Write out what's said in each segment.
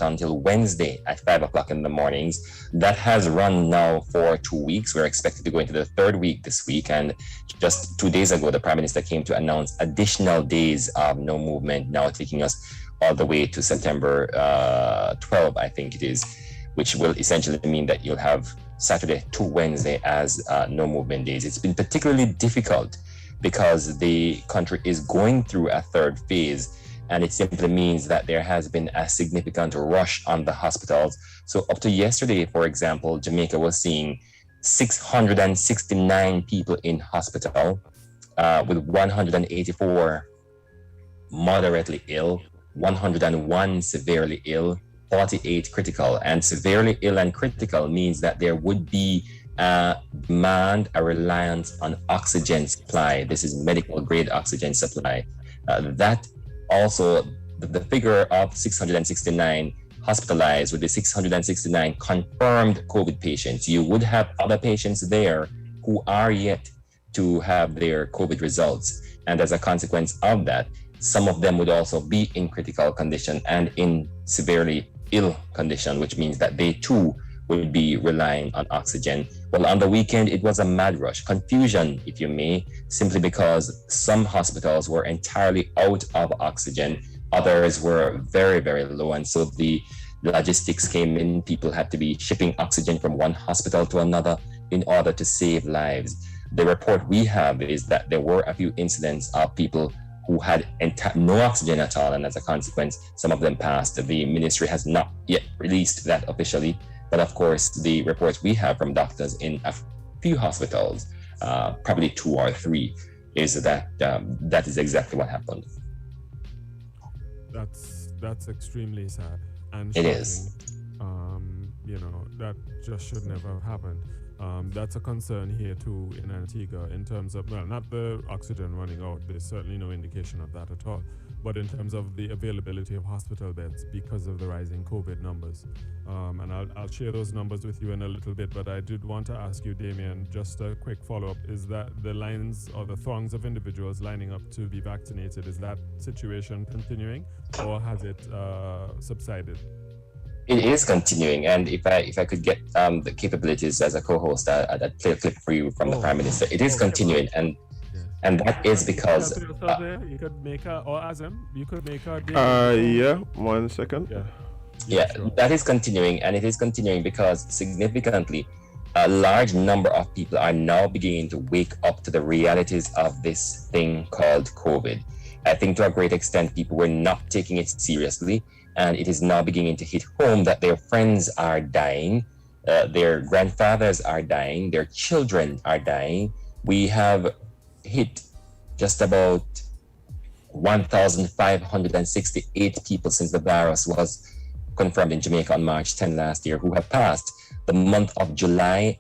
until Wednesday at 5 o'clock in the mornings. That has run now for 2 weeks. We're expected to go into the third week this week. And just 2 days ago, the Prime Minister came to announce additional days of no movement, now taking us all the way to September 12, I think it is, which will essentially mean that you'll have Saturday to Wednesday as no movement days. It's been particularly difficult because the country is going through a third phase, and it simply means that there has been a significant rush on the hospitals. So up to yesterday, for example, Jamaica was seeing 669 people in hospital, with 184 moderately ill, 101 severely ill, 48 critical. And severely ill and critical means that there would be a demand, a reliance on oxygen supply. This is medical grade oxygen supply. That also, the figure of 669 hospitalized with the 669 confirmed COVID patients. You would have other patients there who are yet to have their COVID results. And as a consequence of that, some of them would also be in critical condition and in severely ill condition, which means that they too would be relying on oxygen. Well, on the weekend, it was a mad rush, confusion, if you may, simply because some hospitals were entirely out of oxygen. Others were very, very low. And so the logistics came in. People had to be shipping oxygen from one hospital to another in order to save lives. The report we have is that there were a few incidents of people who had no oxygen at all, and as a consequence, some of them passed. The ministry has not yet released that officially, but of course, the reports we have from doctors in a few hospitals, probably 2 or 3, is that that is exactly what happened. That's extremely sad and shocking. It is. That just should never have happened. That's a concern here too in Antigua in terms of, well, not the oxygen running out. There's certainly no indication of that at all. But in terms of the availability of hospital beds because of the rising COVID numbers. And I'll share those numbers with you in a little bit, but I did want to ask you, Damien, just a quick follow-up. Is that the lines or the throngs of individuals lining up to be vaccinated, is that situation continuing or has it subsided? It is continuing, and if I could get the capabilities as a co-host, I'd play a clip for you from the Prime Minister. It is continuing, and that is because you could make a, or Azem, you could make a. Yeah, 1 second. Yeah, sure. That is continuing, and it is continuing because significantly, a large number of people are now beginning to wake up to the realities of this thing called COVID. I think to a great extent, people were not taking it seriously. And it is now beginning to hit home that their friends are dying, their grandfathers are dying, their children are dying. We have hit just about 1,568 people since the virus was confirmed in Jamaica on March 10 last year who have passed. The months of July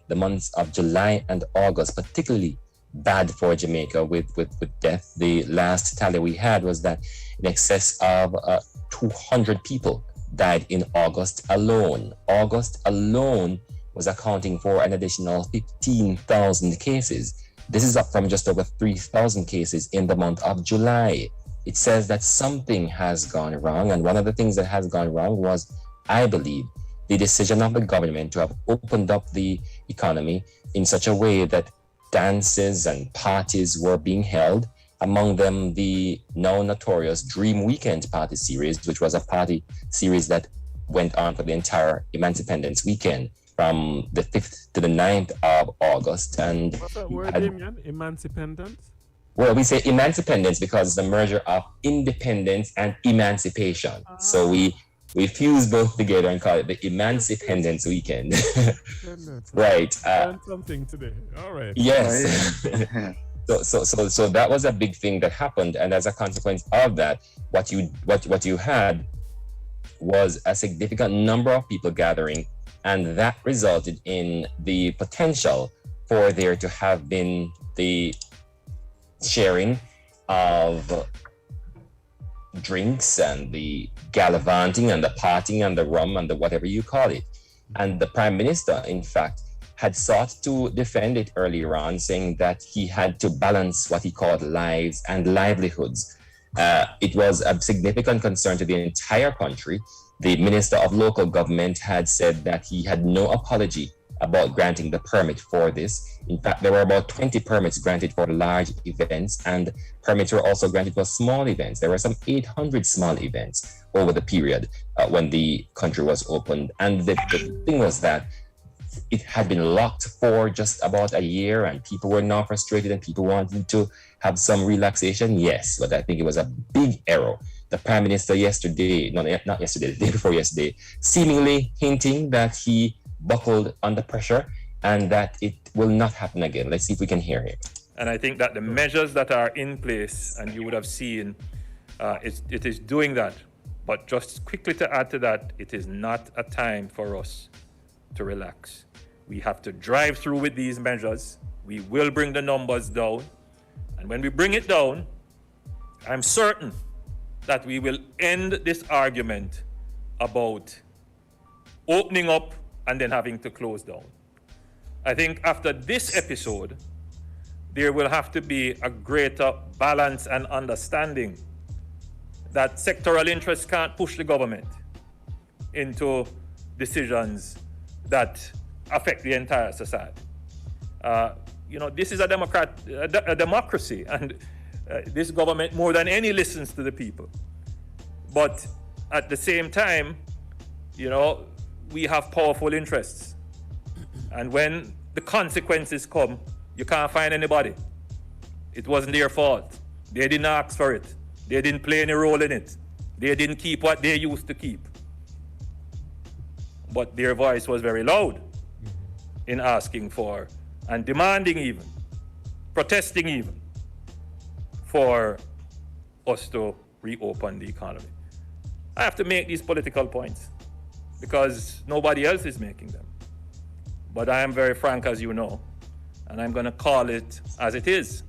and August, particularly bad for Jamaica with death. The last tally we had was that in excess of 200 people died in August alone. August alone was accounting for an additional 15,000 cases. This is up from just over 3,000 cases in the month of July. It says that something has gone wrong, and one of the things that has gone wrong was, I believe, the decision of the government to have opened up the economy in such a way that dances and parties were being held, among them the now notorious Dream Weekend party series, which was a party series that went on for the entire Emancipendence weekend from the 5th to the 9th of August. And what's that word, Damien? Emancipendence? Well, we say Emancipendence because it's the merger of independence and emancipation. So we fuse both together and call it the Emancipendence weekend. Right. Learned something today. All right. Yes. So that was a big thing that happened, and as a consequence of that, what you had was a significant number of people gathering, and that resulted in the potential for there to have been the sharing of drinks and the gallivanting and the partying and the rum and the whatever you call it. And the Prime Minister, in fact, had sought to defend it earlier on, saying that he had to balance what he called lives and livelihoods. It was a significant concern to the entire country The Minister of Local Government had said that he had no apology about granting the permit for this. In fact, there were about 20 permits granted for large events, and permits were also granted for small events. There were some 800 small events over the period when the country was opened. And the thing was that it had been locked for just about a year, and people were now frustrated and people wanted to have some relaxation. Yes, but I think it was a big error. The Prime Minister yesterday, not yesterday, the day before yesterday, seemingly hinting that he buckled under pressure and that it will not happen again. Let's see if we can hear him. And I think that the measures that are in place, and you would have seen, it is doing that. But just quickly to add to that, it is not a time for us to relax. We have to drive through with these measures. We will bring the numbers down. And when we bring it down, I'm certain that we will end this argument about opening up and then having to close down. I think after this episode, there will have to be a greater balance and understanding that sectoral interests can't push the government into decisions that affect the entire society. This is a democracy, and this government more than any listens to the people. But at the same time, we have powerful interests. And when the consequences come, you can't find anybody. It wasn't their fault. They didn't ask for it. They didn't play any role in it. They didn't keep what they used to keep. But their voice was very loud in asking for and demanding even, protesting even, for us to reopen the economy. I have to make these political points because nobody else is making them. But I am very frank, as you know, and I'm going to call it as it is.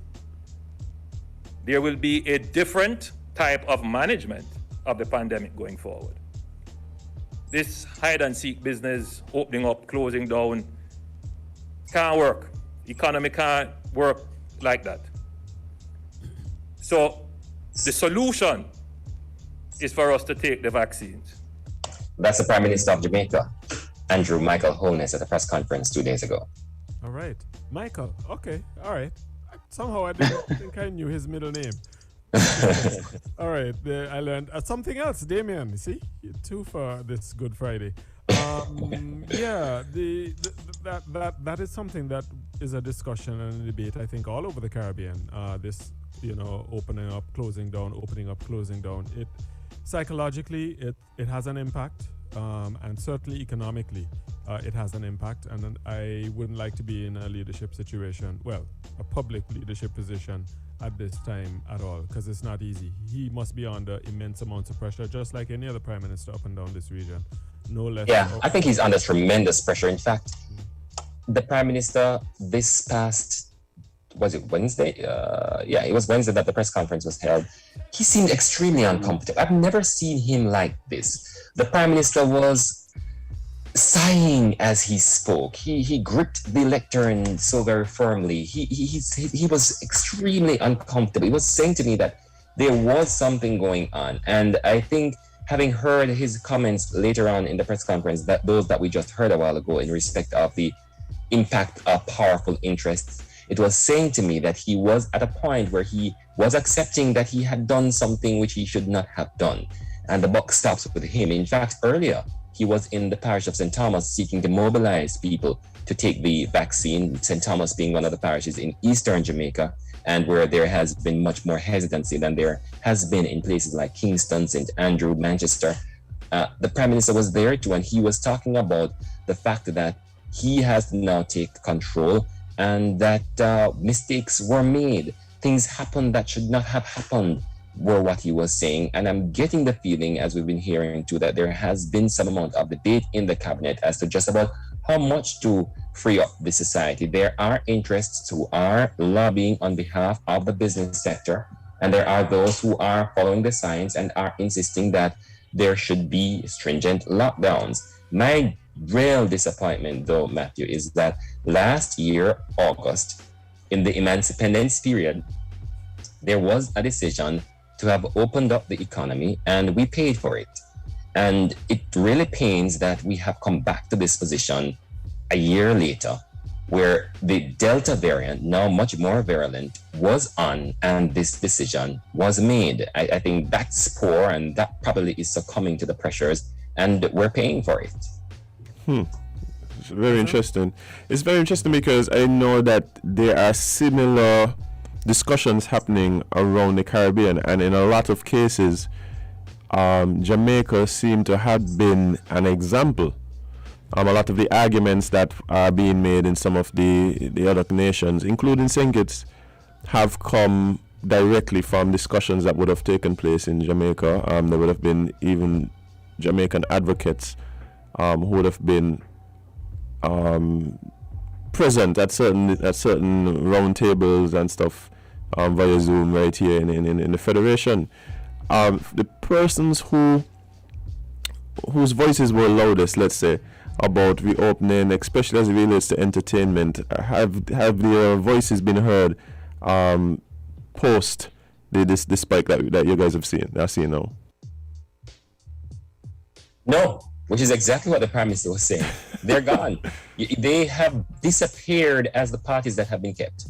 There will be a different type of management of the pandemic going forward. This hide-and-seek business, opening up, closing down, can't work. Economy can't work like that. So the solution is for us to take the vaccines. That's the Prime Minister of Jamaica, Andrew Michael Holness, at a press conference 2 days ago. All right. Michael. Okay. All right. Somehow I didn't think I knew his middle name. All right. I learned something else, Damien. See? Two for this Good Friday. Yeah, that is something that is a discussion and a debate, I think, all over the Caribbean. This, opening up, closing down, opening up, closing down. It psychologically, it has an impact, and certainly economically, it has an impact. And I wouldn't like to be in a leadership situation, a public leadership position at this time at all, because it's not easy. He must be under immense amounts of pressure, just like any other prime minister up and down this region. No less. Yeah, I think he's under tremendous pressure. In fact, the Prime Minister this past, was it Wednesday? It was Wednesday that the press conference was held. He seemed extremely uncomfortable. I've never seen him like this. The Prime Minister was sighing as he spoke. He gripped the lectern so very firmly. He was extremely uncomfortable. He was saying to me that there was something going on. And I think, having heard his comments later on in the press conference, that those that we just heard a while ago in respect of the impact of powerful interests, it was saying to me that he was at a point where he was accepting that he had done something which he should not have done. And the buck stops with him. In fact, earlier, he was in the parish of St. Thomas seeking to mobilize people to take the vaccine, St. Thomas being one of the parishes in eastern Jamaica, and where there has been much more hesitancy than there has been in places like Kingston, St. Andrew, Manchester. The Prime Minister was there too, and he was talking about the fact that he has to now take control and that mistakes were made. Things happened that should not have happened, were what he was saying. And I'm getting the feeling, as we've been hearing too, that there has been some amount of debate in the cabinet as to just about how much to free up the society. There are interests who are lobbying on behalf of the business sector, and there are those who are following the science and are insisting that there should be stringent lockdowns. My real disappointment, though, Matthew, is that last year, August, in the independence period, there was a decision to have opened up the economy, and we paid for it. And it really pains that we have come back to this position a year later, where the Delta variant, now much more virulent, was on and this decision was made. I think that's poor, and that probably is succumbing to the pressures, and we're paying for it. It's very interesting. It's very interesting because I know that there are similar discussions happening around the Caribbean, and in a lot of cases, Jamaica seemed to have been an example. A lot of the arguments that are being made in some of the other nations, including St. Kitts, have come directly from discussions that would have taken place in Jamaica. There would have been even Jamaican advocates who would have been present at certain round tables and stuff via Zoom right here in the Federation. The persons whose voices were loudest, let's say, about reopening, especially as it relates to entertainment, have their voices been heard post the spike that you guys have seen now? No, which is exactly what the Prime Minister was saying. They're gone. They have disappeared as the parties that have been kept.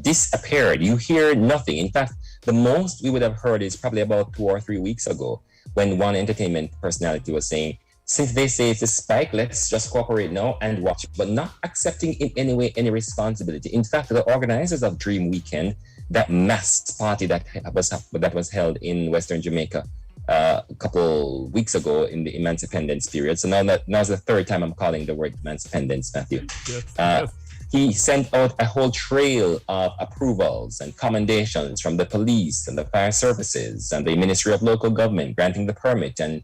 Disappeared. You hear nothing. In fact, the most we would have heard is probably about 2 or 3 weeks ago, when one entertainment personality was saying, since they say it's a spike, let's just cooperate now and watch, but not accepting in any way any responsibility. In fact, the organizers of Dream Weekend, that mass party that was held in Western Jamaica a couple weeks ago in the Emancipendence period. So now's the third time I'm calling the word Emancipendence, Matthew. Yes. He sent out a whole trail of approvals and commendations from the police and the fire services and the Ministry of Local Government, granting the permit and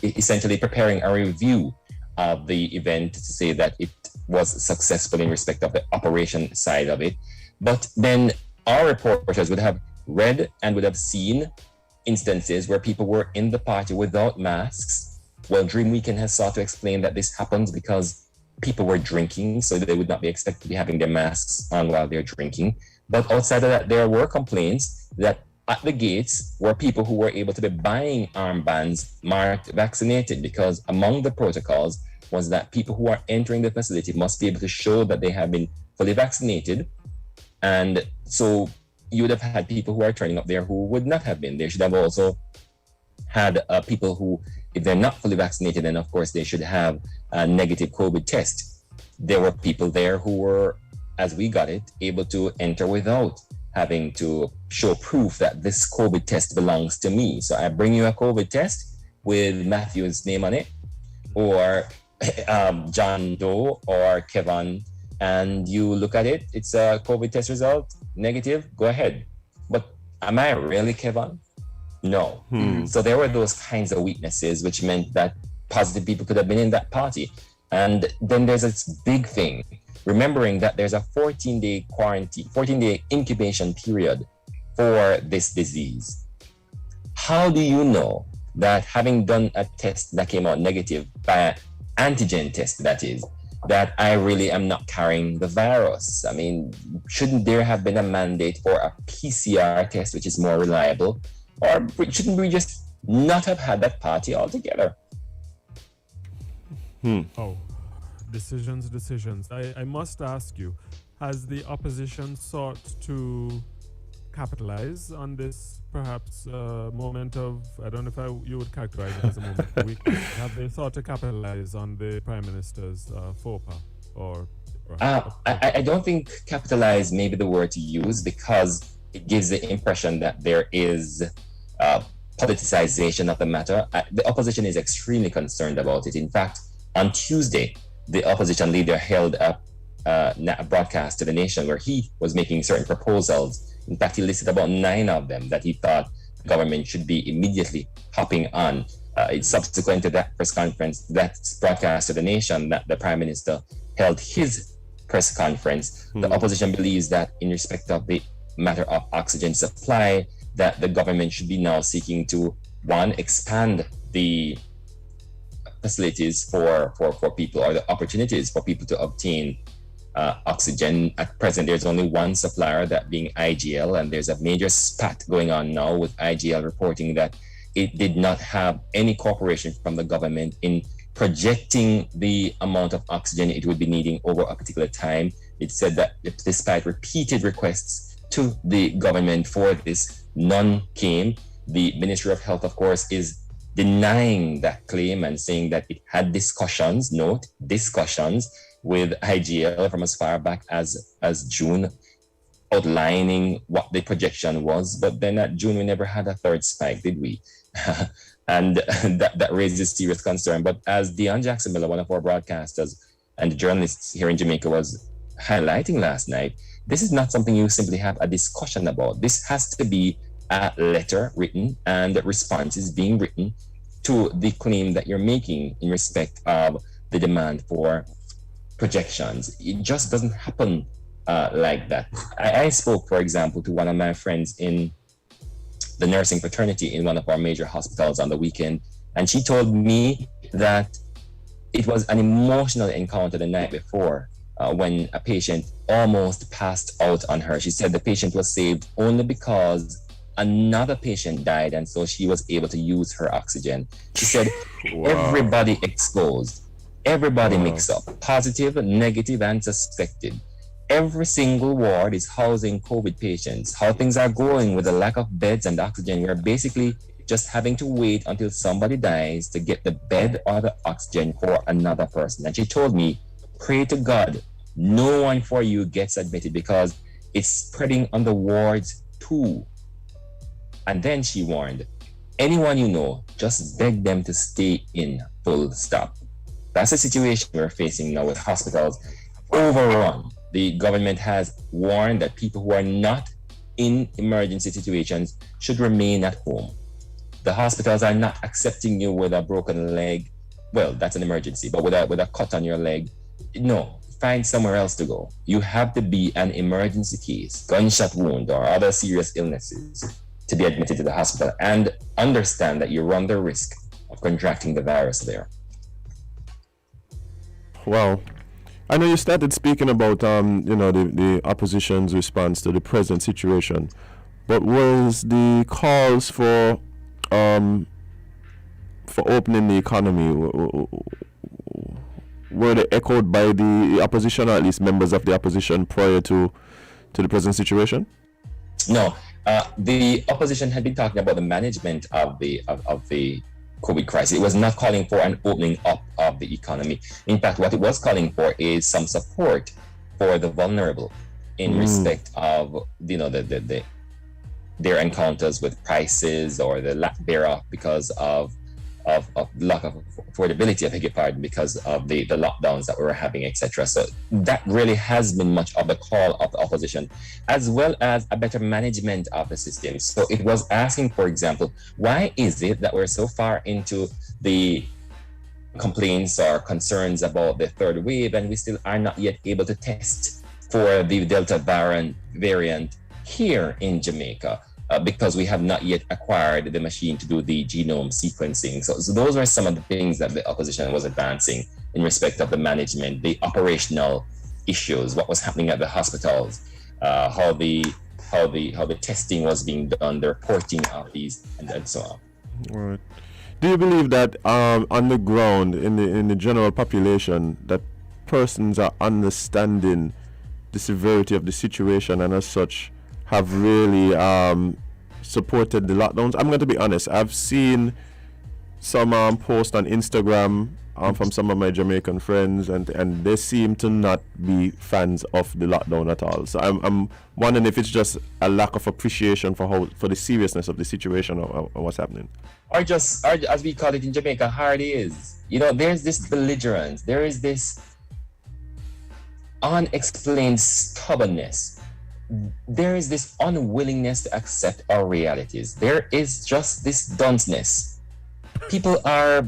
essentially preparing a review of the event to say that it was successful in respect of the operation side of it. But then our reporters would have read and would have seen instances where people were in the party without masks. Well, Dream Weekend has sought to explain that this happens because people were drinking, so they would not be expected to be having their masks on while they're drinking. But outside of that, there were complaints that at the gates were people who were able to be buying armbands marked vaccinated, because among the protocols was that people who are entering the facility must be able to show that they have been fully vaccinated. And so you would have had people who are turning up there who would not have been. They should have also had people who, if they're not fully vaccinated, then of course they should have a negative COVID test. There were people there who were, as we got it, able to enter without having to show proof that this COVID test belongs to me. So I bring you a COVID test with Matthew's name on it, or John Doe or Kevon, and you look at it, it's a COVID test result, negative, go ahead. But am I really Kevon? No. So there were those kinds of weaknesses, which meant that positive people could have been in that party. And then there's this big thing, remembering that there's a 14-day quarantine, 14-day incubation period for this disease. How do you know that having done a test that came out negative, by an antigen test that is, that I really am not carrying the virus? I mean, shouldn't there have been a mandate for a PCR test, which is more reliable? Or shouldn't we just not have had that party altogether? Oh, decisions. I must ask you, has the opposition sought to capitalize on this perhaps moment of, I don't know if you would characterize it as a moment of weakness. Have they sought to capitalize on the Prime Minister's faux pas? I don't think capitalize may be the word to use, because it gives the impression that there is politicization of the matter. The opposition is extremely concerned about it. In fact, on Tuesday, the opposition leader held a broadcast to the nation where he was making certain proposals. In fact, he listed about 9 of them that he thought the government should be immediately hopping on. It's subsequent to that press conference, that broadcast to the nation, that the Prime Minister held his press conference. The opposition believes that in respect of the matter of oxygen supply, that the government should be now seeking to, one, expand the facilities for people, or the opportunities for people to obtain oxygen. At present, there's only one supplier, that being IGL, and there's a major spat going on now with IGL reporting that it did not have any cooperation from the government in projecting the amount of oxygen it would be needing over a particular time. It said that despite repeated requests to the government for this, none came. The Ministry of Health, of course, is denying that claim and saying that it had discussions, note, discussions with IGL from as far back as June, outlining what the projection was. But then at June, we never had a third spike, did we? And that raises serious concern. But as Dion Jackson Miller, one of our broadcasters and journalists here in Jamaica, was highlighting last night, this is not something you simply have a discussion about. This has to be a letter written and responses being written to the claim that you're making in respect of the demand for projections. It just doesn't happen like that. I spoke, for example, to one of my friends in the nursing fraternity in one of our major hospitals on the weekend, and she told me that it was an emotional encounter the night before when a patient almost passed out on her. She said the patient was saved only because another patient died, and so she was able to use her oxygen. She said, Everybody exposed, everybody mixed up, positive, negative, and suspected. Every single ward is housing COVID patients. How things are going with the lack of beds and oxygen, we're basically just having to wait until somebody dies to get the bed or the oxygen for another person. And she told me, pray to God, no one for you gets admitted because it's spreading on the wards too. And then she warned, anyone you know, just beg them to stay in, full stop. That's the situation we're facing now with hospitals overrun. The government has warned that people who are not in emergency situations should remain at home. The hospitals are not accepting you with a broken leg. Well, that's an emergency, but with a cut on your leg, no, find somewhere else to go. You have to be an emergency case, gunshot wound, or other serious illnesses to be admitted to the hospital, and understand that you run the risk of contracting the virus there. Well, I know you started speaking about the opposition's response to the present situation, but was the calls for opening the economy, were they echoed by the opposition, or at least members of the opposition, prior to the present situation? No, the opposition had been talking about the management of the COVID crisis. It was not calling for an opening up of the economy. In fact, what it was calling for is some support for the vulnerable in respect of their encounters with prices or the lack thereof because of lack of affordability, I beg your pardon, because of the lockdowns that we were having, etc. So that really has been much of the call of the opposition, as well as a better management of the system. So it was asking, for example, why is it that we're so far into the complaints or concerns about the third wave and we still are not yet able to test for the Delta variant here in Jamaica? Because we have not yet acquired the machine to do the genome sequencing. So those are some of the things that the opposition was advancing in respect of the management, the operational issues, what was happening at the hospitals, how the testing was being done, the reporting of these, and so on. All right. Do you believe that on the ground, in the general population, that persons are understanding the severity of the situation and as such have really supported the lockdowns? I'm going to be honest, I've seen some posts on Instagram from some of my Jamaican friends, and they seem to not be fans of the lockdown at all. So I'm wondering if it's just a lack of appreciation for the seriousness of the situation or what's happening. Or just, or as we call it in Jamaica, hard is. There's this belligerence, there is this unexplained stubbornness. There is this unwillingness to accept our realities. There is just this dunceness. People are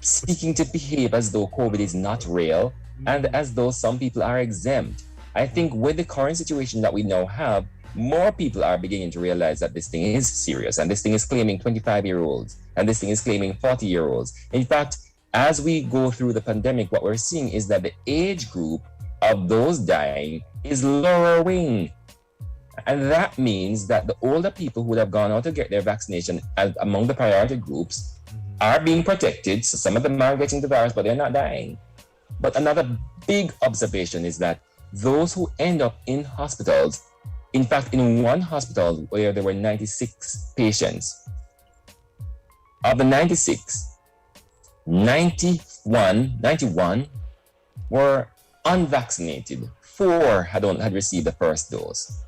seeking to behave as though COVID is not real and as though some people are exempt. I think with the current situation that we now have, more people are beginning to realize that this thing is serious, and this thing is claiming 25-year-olds, and this thing is claiming 40-year-olds. In fact, as we go through the pandemic, what we're seeing is that the age group of those dying is lowering. And that means that the older people who would have gone out to get their vaccination among the priority groups are being protected. So some of them are getting the virus, but they're not dying. But another big observation is that those who end up in hospitals, in fact, in one hospital where there were 96 patients, of the 96, 91 were unvaccinated. 4 had received the first dose.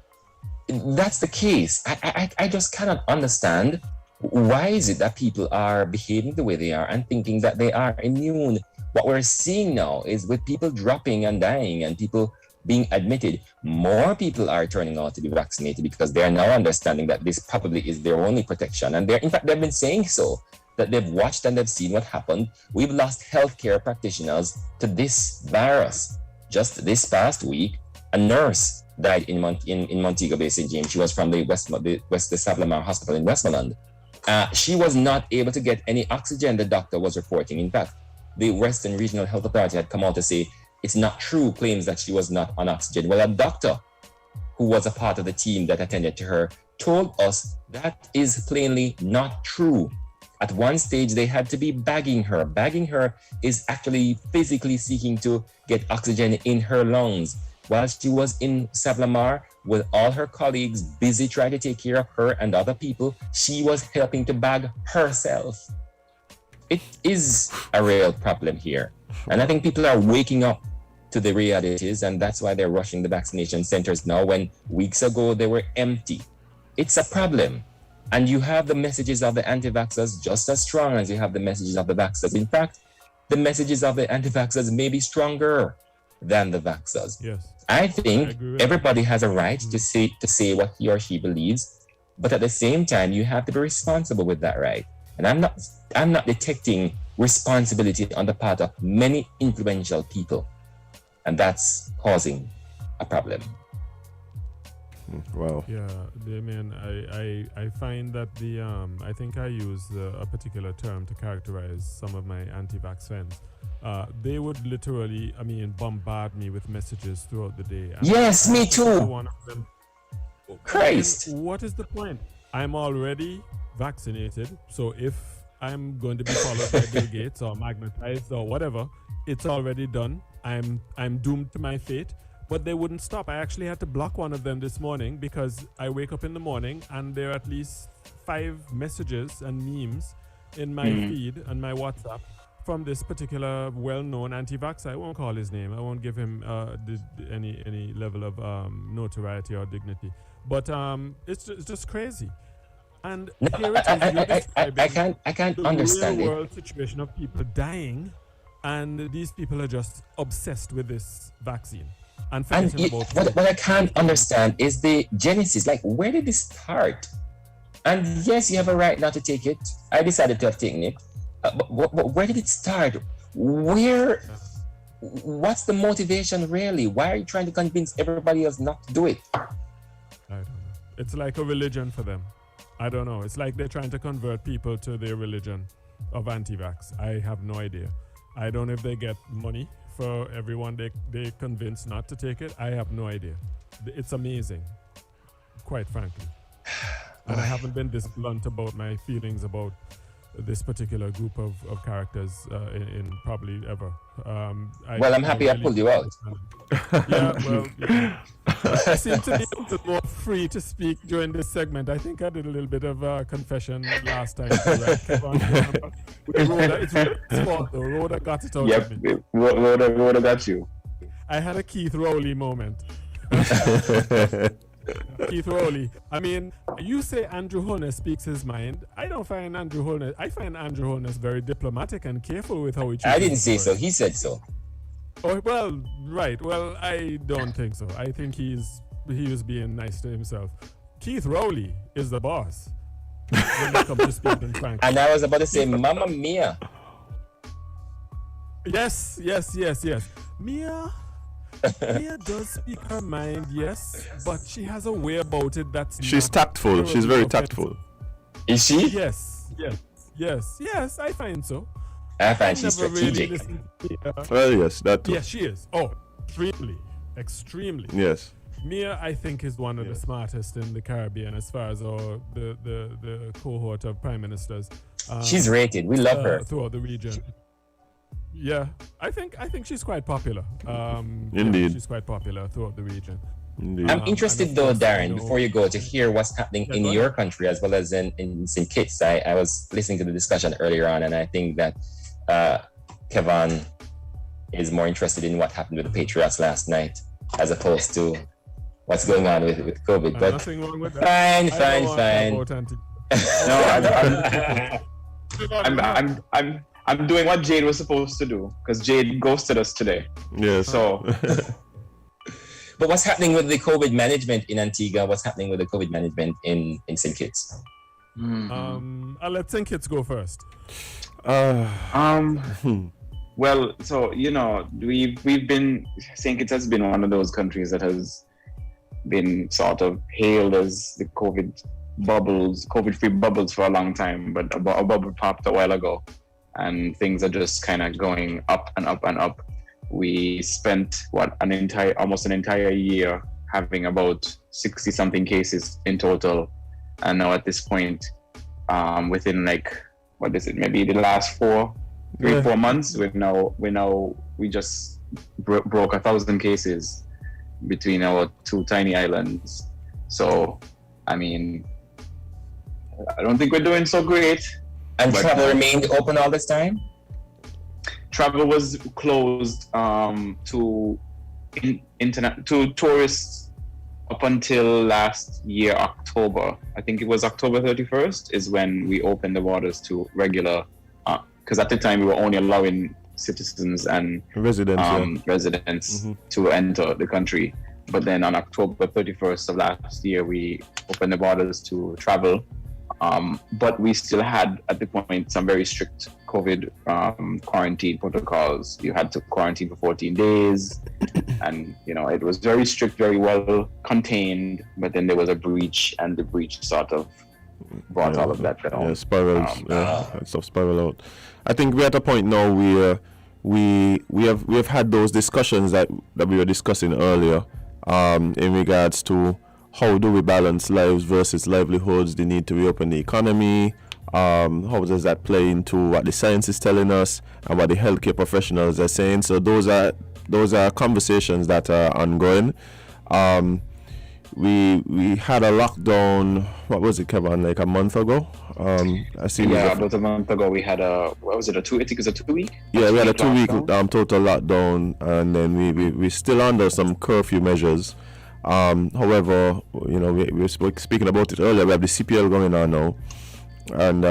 That's the case. I just cannot understand why is it that people are behaving the way they are and thinking that they are immune. What we're seeing now is with people dropping and dying and people being admitted, more people are turning out to be vaccinated because they are now understanding that this probably is their only protection. And in fact, they've been saying so, that they've watched and they've seen what happened. We've lost healthcare practitioners to this virus. Just this past week, a nurse died in Montego Bay, St. James. She was from the Savlamar Hospital in Westmoreland. She was not able to get any oxygen, the doctor was reporting. In fact, the Western Regional Health Authority had come out to say it's not true, claims that she was not on oxygen. Well, a doctor who was a part of the team that attended to her told us that is plainly not true. At one stage, they had to be bagging her. Bagging her is actually physically seeking to get oxygen in her lungs. While she was in Savlamar with all her colleagues busy trying to take care of her and other people, she was helping to bag herself. It is a real problem here. And I think people are waking up to the realities, and that's why they're rushing the vaccination centers now when weeks ago they were empty. It's a problem. And you have the messages of the anti-vaxxers just as strong as you have the messages of the vaxxers. In fact, the messages of the anti-vaxxers may be stronger than the vaxxers. Yes. I think everybody has a right to say what he or she believes, but at the same time, you have to be responsible with that right. And I'm not detecting responsibility on the part of many influential people, and that's causing a problem. Wow. Yeah, Damien, I find that I think I use a particular term to characterize some of my anti-vax friends. They would literally, bombard me with messages throughout the day. And yes, me too. One of them, Christ. What is the point? I'm already vaccinated, so if I'm going to be followed by Bill Gates or magnetized or whatever, it's already done. I'm doomed to my fate. But they wouldn't stop. I actually had to block one of them this morning because I wake up in the morning and there are at least 5 messages and memes in my feed and my WhatsApp from this particular well-known anti-vaxxer. I won't call his name. I won't give him any level of notoriety or dignity. But it's just crazy. And here it is, you're describing I can't the understand real it. world situation of people dying, and these people are just obsessed with this vaccine. And what I can't understand is the genesis. Like, where did this start? And yes, you have a right not to take it. I decided to have taken it. But where did it start? What's the motivation really? Why are you trying to convince everybody else not to do it? I don't know. It's like a religion for them. I don't know. It's like they're trying to convert people to their religion of anti-vax. I have no idea. I don't know if they get money for everyone they convince not to take it. I have no idea. It's amazing, quite frankly. And I haven't been this blunt about my feelings about this particular group of characters in probably ever. I'm happy I pulled you out. Yeah, well, yeah. I seem to be a little more free to speak during this segment. I think I did a little bit of a confession last time. Right, Kevon? It's Rhoda's fault though. Rhoda got it out of me. Yep, Rhoda got you. I had a Keith Rowley moment. Keith Rowley. I mean, you say Andrew Holness speaks his mind. I find Andrew Holness very diplomatic and careful with how he chooses. I didn't say so. He said so. Oh, well, right. Well, I don't think so. I think he was being nice to himself. Keith Rowley is the boss when it comes to speaking frankly. And I was about to say, Mamma Mia. Yes. Mia does speak her mind, yes, but she has a way about it that's She's tactful. She's very tactful. Is she? Yes, I find so. I find she's never really strategic. listened to Well, yes, that too. Yes, she is. Oh, extremely. Yes. Mia, I think, is one of the smartest in the Caribbean as far as the cohort of prime ministers. She's rated. We love her. Throughout the region. Yeah, I think she's quite popular. Indeed. She's quite popular throughout the region. Indeed. I'm interested though, Darren, you know, before you go, to hear what's happening in go your ahead. country as well as in St. Kitts. I was listening to the discussion earlier on, and I think that Kevon is more interested in what happened with the Patriots last night as opposed to what's going on with COVID. But nothing wrong with that. fine. No, I'm doing what Jade was supposed to do because Jade ghosted us today. Yes. So But what's happening with the COVID management in Antigua? What's happening with the COVID management in St. Kitts? I'll let St. Kitts go first. well, so we've been St. Kitts has been one of those countries that has been sort of hailed as the COVID-free bubbles for a long time, but a bubble popped a while ago, and things are just kind of going up and up and up. We spent almost an entire year having about 60 something cases in total, and now at this point, within maybe the last 4 months, we just broke 1,000 cases between our two tiny islands. So, I mean, I don't think we're doing so great. And travel remained open all this time? Travel was closed to tourists up until last year, October. I think it was October 31st is when we opened the borders to regular, because at the time we were only allowing citizens and residents to enter the country. But then on October 31st of last year, we opened the borders to travel. But we still had, at the point, some very strict COVID quarantine protocols. You had to quarantine for 14 days. And, it was very strict, very well contained. But then there was a breach, and the breach sort of brought all of that down. Yeah, stuff spiral out. I think we're at a point now where we have had those discussions that we were discussing earlier in regards to how do we balance lives versus livelihoods, the need to reopen the economy, how does that play into what the science is telling us and what the healthcare professionals are saying. So those are conversations that are ongoing. We had a lockdown, what was it, Kevon, like a month ago? About a month ago we had a 2-week? Yeah, we had a 2-week total lockdown, and then we're still under some curfew measures. However, we were speaking about it earlier, we have the CPL going on now, and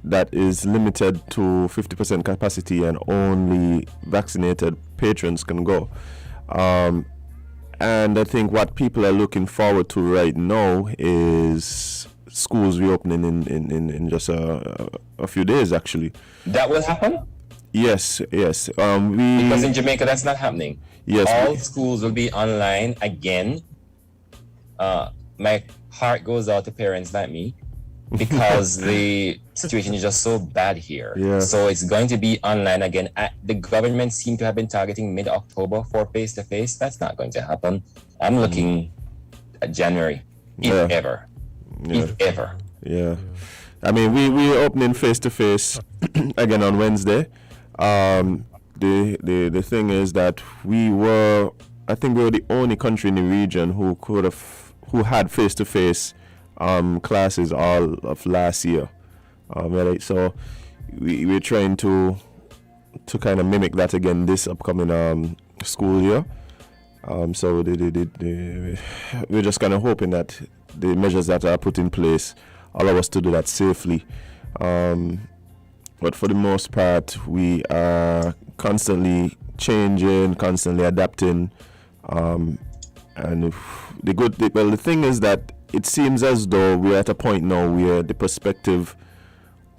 that is limited to 50% capacity, and only vaccinated patrons can go. And I think what people are looking forward to right now is schools reopening in just a few days, actually. That will happen? Yes. Because in Jamaica, that's not happening. Yes. All schools will be online again. My heart goes out to parents like me because the situation is just so bad here. Yeah. So it's going to be online again. The government seemed to have been targeting mid-October for face-to-face. That's not going to happen. I'm looking at January, if ever. Yeah. I mean, we're opening face-to-face again on Wednesday. The thing is that I think we were the only country in the region who had face-to-face classes all of last year. Right? So we're trying to kind of mimic that again this upcoming school year. So we're just kind of hoping that the measures that are put in place allow us to do that safely. But for the most part, we are constantly changing, constantly adapting. And the thing is that it seems as though we're at a point now where the perspective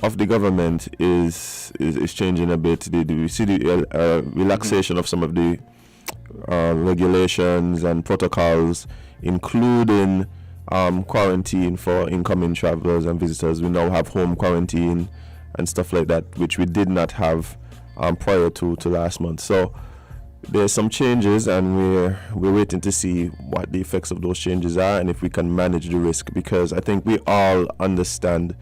of the government is changing a bit. We see the relaxation of some of the regulations and protocols, including quarantine for incoming travelers and visitors. We now have home quarantine and stuff like that, which we did not have prior to last month. So there's some changes, and we're waiting to see what the effects of those changes are and if we can manage the risk, because I think we all understand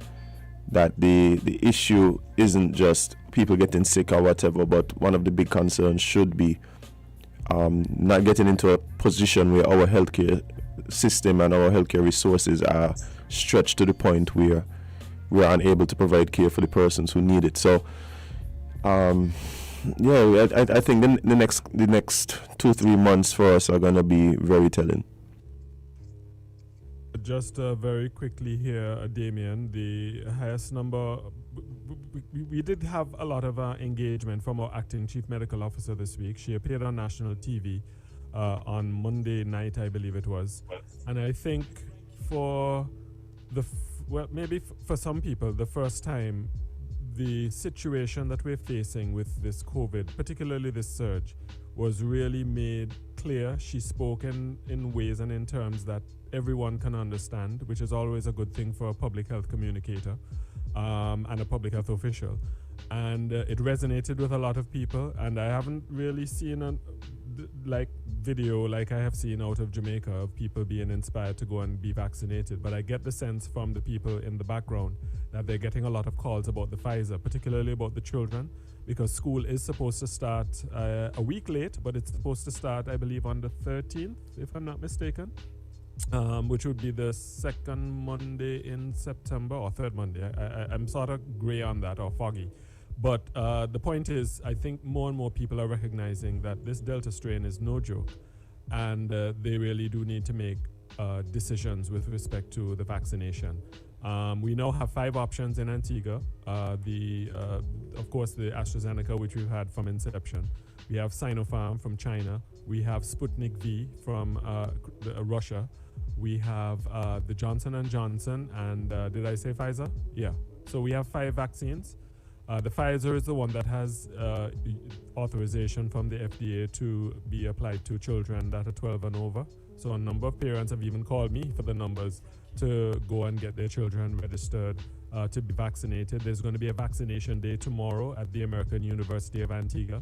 that the issue isn't just people getting sick or whatever, but one of the big concerns should be not getting into a position where our healthcare system and our healthcare resources are stretched to the point where we are unable to provide care for the persons who need it. So yeah, I think the next 2-3 months for us are gonna be very telling. Just very quickly here, Damien, the highest number, we did have a lot of engagement from our acting chief medical officer this week. She appeared on national TV on Monday night, I believe it was. And I think for maybe for some people, the first time, the situation that we're facing with this COVID, particularly this surge, was really made clear. She spoke in ways and in terms that everyone can understand, which is always a good thing for a public health communicator and a public health official. And it resonated with a lot of people. And I haven't really seen a video like I have seen out of Jamaica of people being inspired to go and be vaccinated. But I get the sense from the people in the background that they're getting a lot of calls about the Pfizer, particularly about the children, because school is supposed to start a week late, but it's supposed to start, I believe, on the 13th, if I'm not mistaken, which would be the second Monday in September or third Monday. I'm sort of gray on that, or foggy. But the point is, I think more and more people are recognizing that this Delta strain is no joke, and they really do need to make decisions with respect to the vaccination. We now have 5 options in Antigua. Of course, the AstraZeneca, which we've had from inception. We have Sinopharm from China. We have Sputnik V from Russia. We have the Johnson & Johnson, and did I say Pfizer? Yeah. So we have 5 vaccines. The Pfizer is the one that has authorization from the FDA to be applied to children that are 12 and over. So a number of parents have even called me for the numbers to go and get their children registered to be vaccinated. There's going to be a vaccination day tomorrow at the American University of Antigua,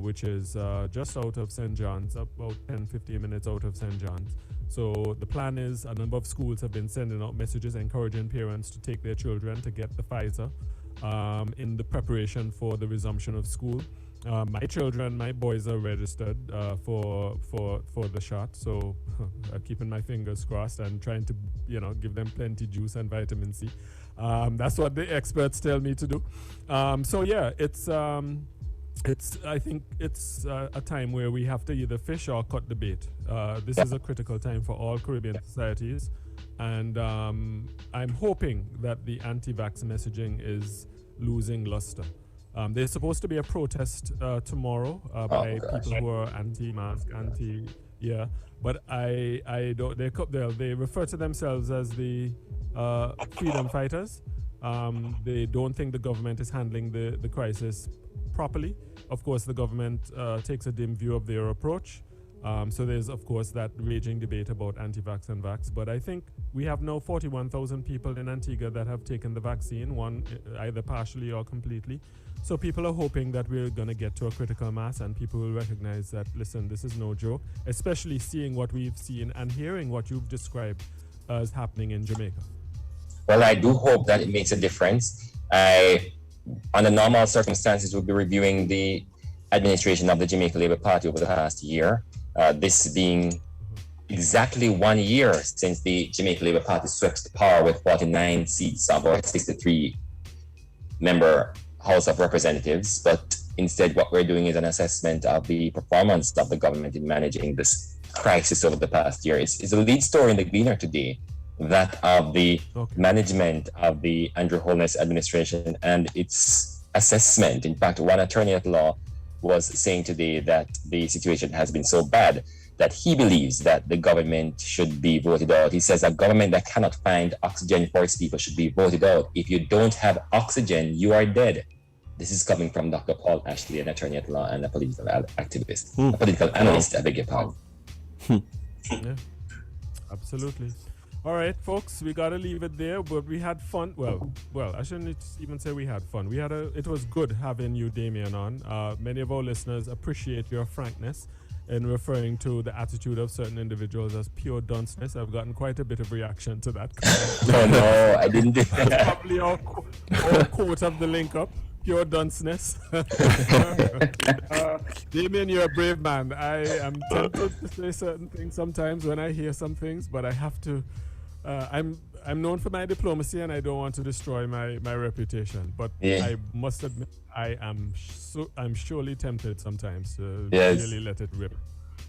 which is just out of St. John's, about 10-15 minutes out of St. John's. So the plan is a number of schools have been sending out messages encouraging parents to take their children to get the Pfizer in the preparation for the resumption of school. My boys are registered for the shot, so keeping my fingers crossed and trying to give them plenty juice and vitamin C. That's what the experts tell me to do. So yeah, I think it's a time where we have to either fish or cut the bait. This is a critical time for all Caribbean societies, and I'm hoping that the anti-vax messaging is losing luster. There's supposed to be a protest tomorrow by people who are anti-mask, but I don't. They refer to themselves as the freedom fighters. They don't think the government is handling the crisis properly. Of course, the government takes a dim view of their approach. So there's, of course, that raging debate about anti-vax and vax. But I think we have now 41,000 people in Antigua that have taken the vaccine, one either partially or completely. So people are hoping that we're going to get to a critical mass and people will recognize that, listen, this is no joke, especially seeing what we've seen and hearing what you've described as happening in Jamaica. Well, I do hope that it makes a difference. Under normal circumstances, we'll be reviewing the administration of the Jamaica Labour Party over the past year. This being exactly 1 year since the Jamaica Labour Party swept the power with 49 seats of our 63-member House of Representatives. But instead, what we're doing is an assessment of the performance of the government in managing this crisis over the past year. It's a lead story in the Gleaner today, that of the management of the Andrew Holness administration and its assessment. In fact, one attorney at law was saying today that the situation has been so bad that he believes that the government should be voted out. He says a government that cannot find oxygen for its people should be voted out. If you don't have oxygen, you are dead. This is coming from Dr. Paul Ashley, an attorney at law and a political activist, a political analyst, I beg your pardon. Yeah, absolutely. All right, folks, we gotta leave it there. But we had fun. Well, I shouldn't even say we had fun. It was good having you, Damien, on. Many of our listeners appreciate your frankness in referring to the attitude of certain individuals as pure dunceness. I've gotten quite a bit of reaction to that. Oh no, I didn't do That's that. probably our quote of the link up. Pure dunceness. Damien, you're a brave man. I am tempted to say certain things sometimes when I hear some things, but I have to. I'm known for my diplomacy, and I don't want to destroy my reputation. But Yeah. I must admit, I'm surely tempted sometimes to Yes. really let it rip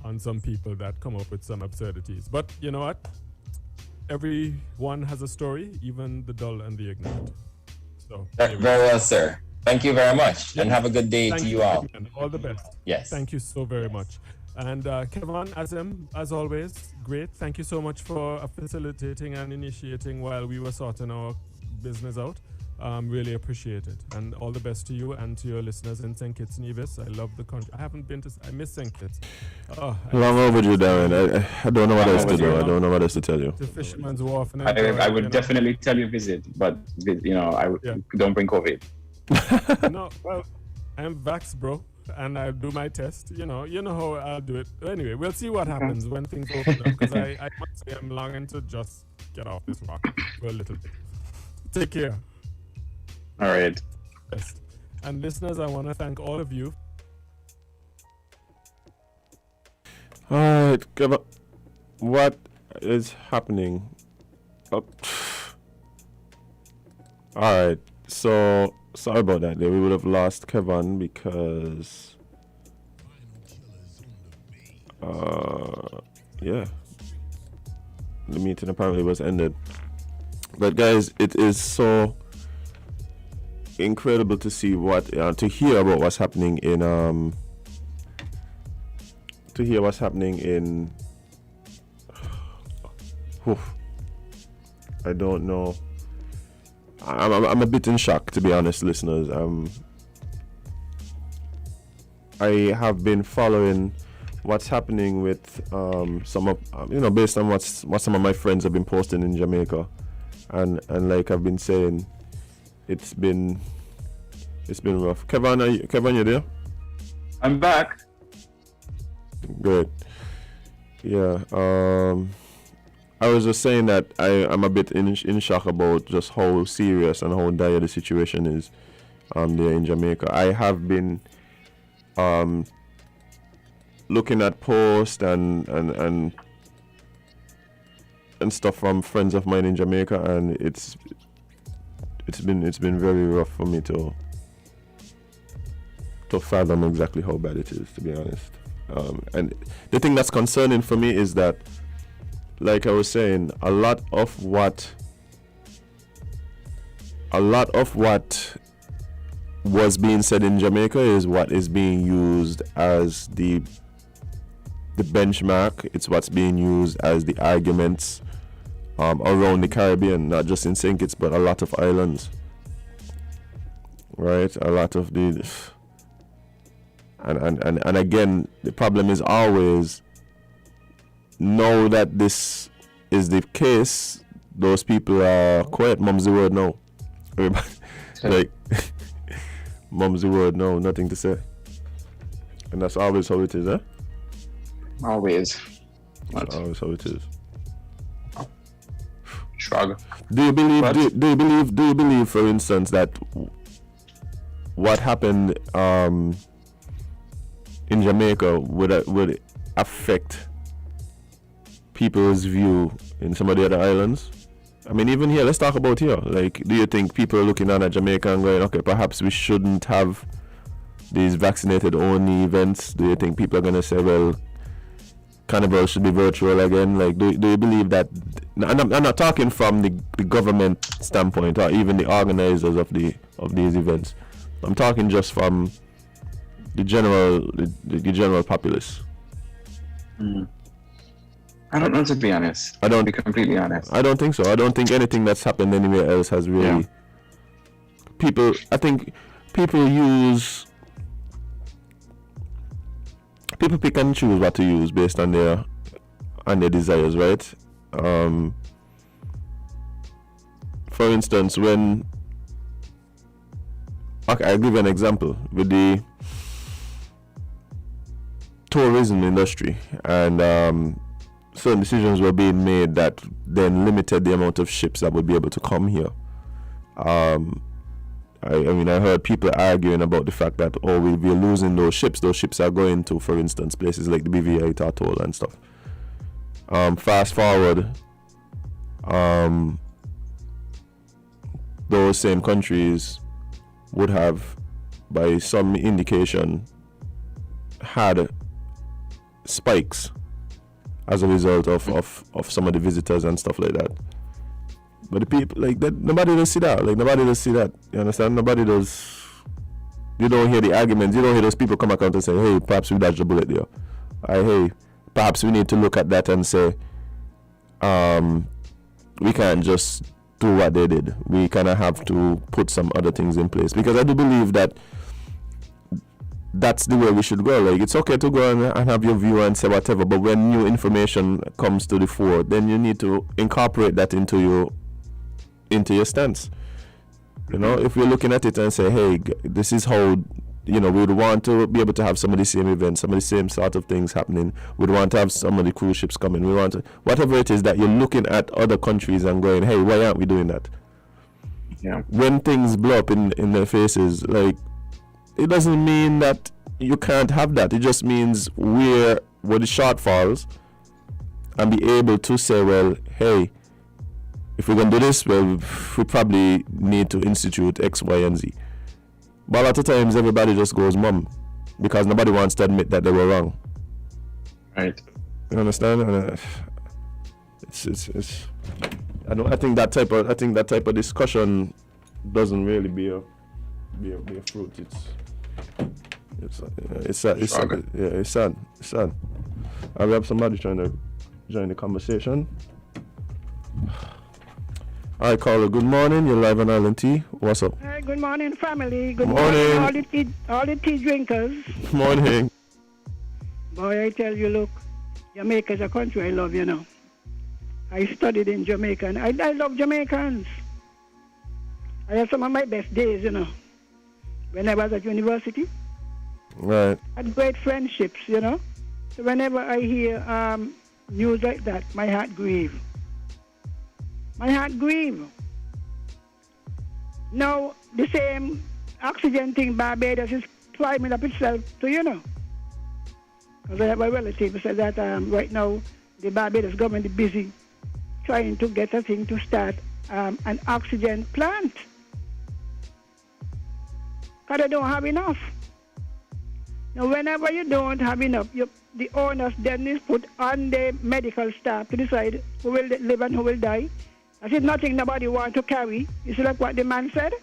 on some people that come up with some absurdities. But you know what? Everyone has a story, even the dull and the ignorant. So Very well, sir. Thank you very much, and have a good day thank to you all. Damien. All the best. Yes. Thank you so very much. And Kevon, Azem, as always, great. Thank you so much for facilitating and initiating while we were sorting our business out. Really appreciate it. And all the best to you and to your listeners in St. Kitts Nevis. I love the country. I miss St. Kitts. Oh, Long overdue, Darren. I don't know what else to do. I don't know what else to tell you. the Fisherman's Wharf. And I would definitely tell you visit, but don't bring COVID. No, well, I'm vaxxed, bro, and I do my test. You know how I'll do it. Anyway, we'll see what happens when things open up. Because I must say I'm longing to just get off this rock for a little bit. Take care. All right. Yes. And listeners, I want to thank all of you. All right, Kevon, what is happening? Oh. All right, so sorry about that. We would have lost Kevon because, yeah, the meeting apparently was ended. But guys, it is so incredible to see to hear about what's happening in I don't know. I'm a bit in shock, to be honest, listeners. I have been following what's happening with some of based on what some of my friends have been posting in Jamaica, and like I've been saying, it's been rough. Kevon, you there? I'm back. Good. Yeah. I was just saying that I'm a bit in shock about just how serious and how dire the situation is there in Jamaica. I have been looking at posts and stuff from friends of mine in Jamaica, and it's been very rough for me to fathom exactly how bad it is, to be honest. And the thing that's concerning for me is that, like I was saying, a lot of what was being said in Jamaica is what is being used as the benchmark. It's what's being used as the arguments around the Caribbean, not just in St. Kitts, but a lot of islands. Right? A lot of the... And again, the problem is always, now that this is the case, those people are quiet. Mum's the word no. Everybody, like, mum's the word no, nothing to say. And that's always how it is, eh? Always. That's always how it is. Shrug. Do you believe, for instance, that what happened in Jamaica would affect people's view in some of the other islands? I mean, even here, let's talk about here. Like, do you think people are looking at Jamaica and going, okay, perhaps we shouldn't have these vaccinated only events? Do you think people are going to say, well, Carnival should be virtual again? Like, do you believe that? I'm not talking from the government standpoint or even the organizers of these events. I'm talking just from the general populace. I don't know, to be honest. I don't to be completely honest. I don't think so. I don't think anything that's happened anywhere else has really. Yeah. I think people pick and choose what to use based on their desires, right? for instance, when okay, I'll give you an example with the tourism industry, and certain decisions were being made that then limited the amount of ships that would be able to come here. I mean, I heard people arguing about the fact that, oh, we're losing those ships. Those ships are going to, for instance, places like the BVI Atoll and stuff. Fast forward, those same countries would have, by some indication, had spikes as a result of some of the visitors and stuff like that. But the people, like that, nobody does see that. Like, nobody does see that. You understand? Nobody does. You don't hear the arguments. You don't hear those people come back out and say, hey, perhaps we dodged a bullet there. Hey, perhaps we need to look at that and say, we can't just do what they did. We kind of have to put some other things in place. Because I do believe that that's the way we should go. Like, it's okay to go and have your view and say whatever, but when new information comes to the fore, then you need to incorporate that into your stance. You know, if we're looking at it and say, hey, this is how, you know, we'd want to be able to have some of the same events, some of the same sort of things happening. We'd want to have some of the cruise ships coming. We want to, whatever it is that you're looking at other countries and going, hey, why aren't we doing that? Yeah. When things blow up in their faces, like, it doesn't mean that you can't have that. It just means where the shortfalls, and be able to say, well, hey, if we're going to do this, well, we probably need to institute X, Y, and Z. But a lot of times, everybody just goes mum, because nobody wants to admit that they were wrong. Right. You understand? And, it's. I think that type of discussion doesn't really be a fruit. It's sad. Yeah, it's sad. I have somebody trying to join the conversation. Hi, caller. Good morning. You're live on Island Tea. What's up? Hi, good morning, family. Good Morning. all the tea drinkers. Morning. Boy, I tell you, look, Jamaica is a country I love, you know. I studied in Jamaica, and I love Jamaicans. I had some of my best days, you know, when I was at university. Right. I had great friendships, you know. So whenever I hear news like that, my heart grieves. My heart grieves. Now, the same oxygen thing Barbados is climbing up itself to, you know. Because I have a relative who said that right now the Barbados government is busy trying to get a thing to start an oxygen plant. Because they don't have enough. Now, whenever you don't have enough, the owners then is put on the medical staff to decide who will live and who will die. I said nothing nobody want to carry. You see like what the man said?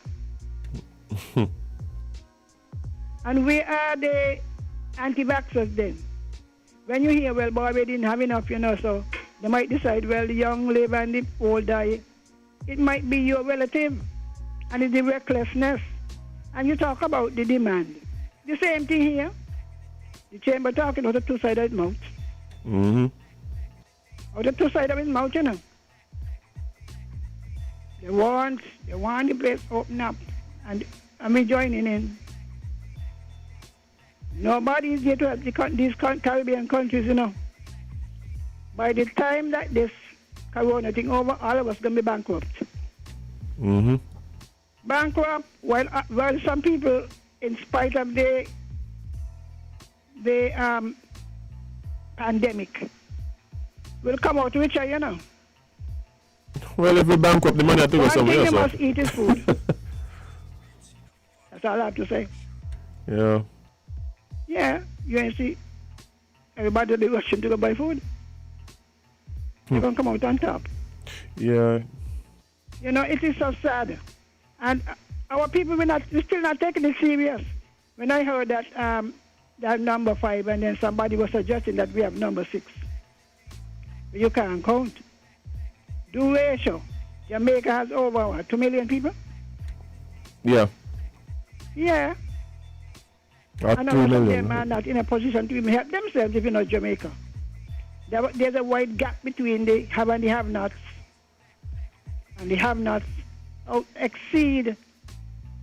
And we are the anti-vaxxers then. When you hear, well, boy, we didn't have enough, you know, so they might decide, well, the young live and the old die. It might be your relative, and it's the recklessness. And you talk about the demand. The same thing here. The chamber talking out of two sides of his mouth. Mm-hmm. Out of two sides of his mouth, you know. They want the place open up, and we joining in. Nobody is here to help these Caribbean countries, you know. By the time that this corona thing over, all of us gonna be bankrupt. Mm-hmm. Bankrupt, while some people, in spite of the pandemic, will come out richer, you know. Well, if we bankrupt, the money I think One was somewhere thing else. you must eat is food. That's all I have to say. Yeah. Yeah, you ain't see everybody will be rushing to go buy food. They're going to come out on top. Yeah. You know, it is so sad. And our people, we're still not taking it serious. When I heard that that number 5 and then somebody was suggesting that we have number 6. You can't count. Do ratio. Jamaica has over 2 million people? Yeah. Yeah. At And 2 some of million. them are not in a position to even help themselves if you're not Jamaica. There's a wide gap between the have and the have-nots. And the have-nots exceed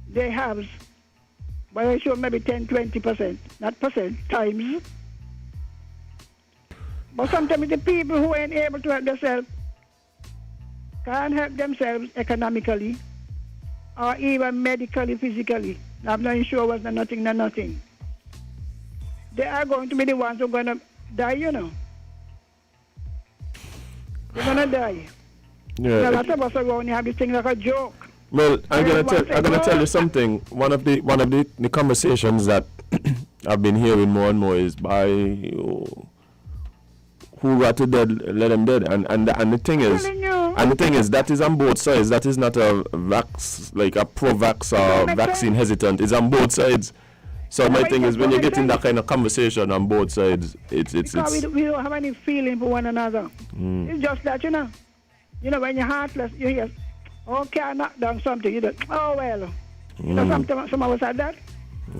their halves by a ratio maybe 10-20%, not percent, times. But sometimes the people who ain't able to help themselves can't help themselves economically or even medically, physically. I'm not sure no nothing. They are going to be the ones who are going to die, you know. They're going to die. Yeah. A lot of us around here have this thing like a joke. Well, I'm gonna tell you something. One of the conversations that I've been hearing more and more is by who got to dead, let them dead. And the thing is, that is on both sides. That is not a pro-vax or vaccine hesitant. It's on both sides. So my thing is, when you get in that kind of conversation on both sides, it's we don't have any feeling for one another. It's just that, you know, when you're heartless, you hear, okay, I knocked down something. You don't, oh well. You know, some of us had that.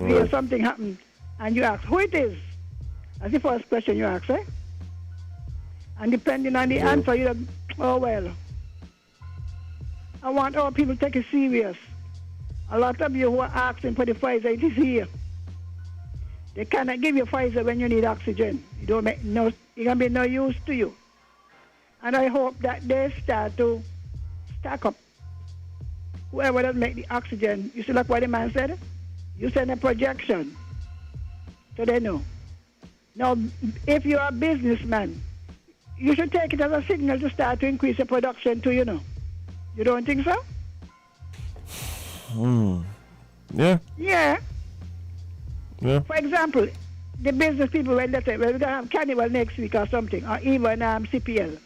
You hear something happened, and you ask who it is. That's the first question you ask, eh? And depending on the answer, you don't, oh well. I want all people to take it serious. A lot of you who are asking for the Pfizer, it is here. They cannot give you Pfizer when you need oxygen. It can be no use to you. And I hope that they start to stack up. Whoever does make the oxygen, you see like what the man said? You send a projection. So they know. Now, if you're a businessman, you should take it as a signal to start to increase your production too, you know. You don't think so? Yeah. Yeah. Yeah. For example, the business people, when they say, well, we're going to have Carnival next week or something, or even CPL.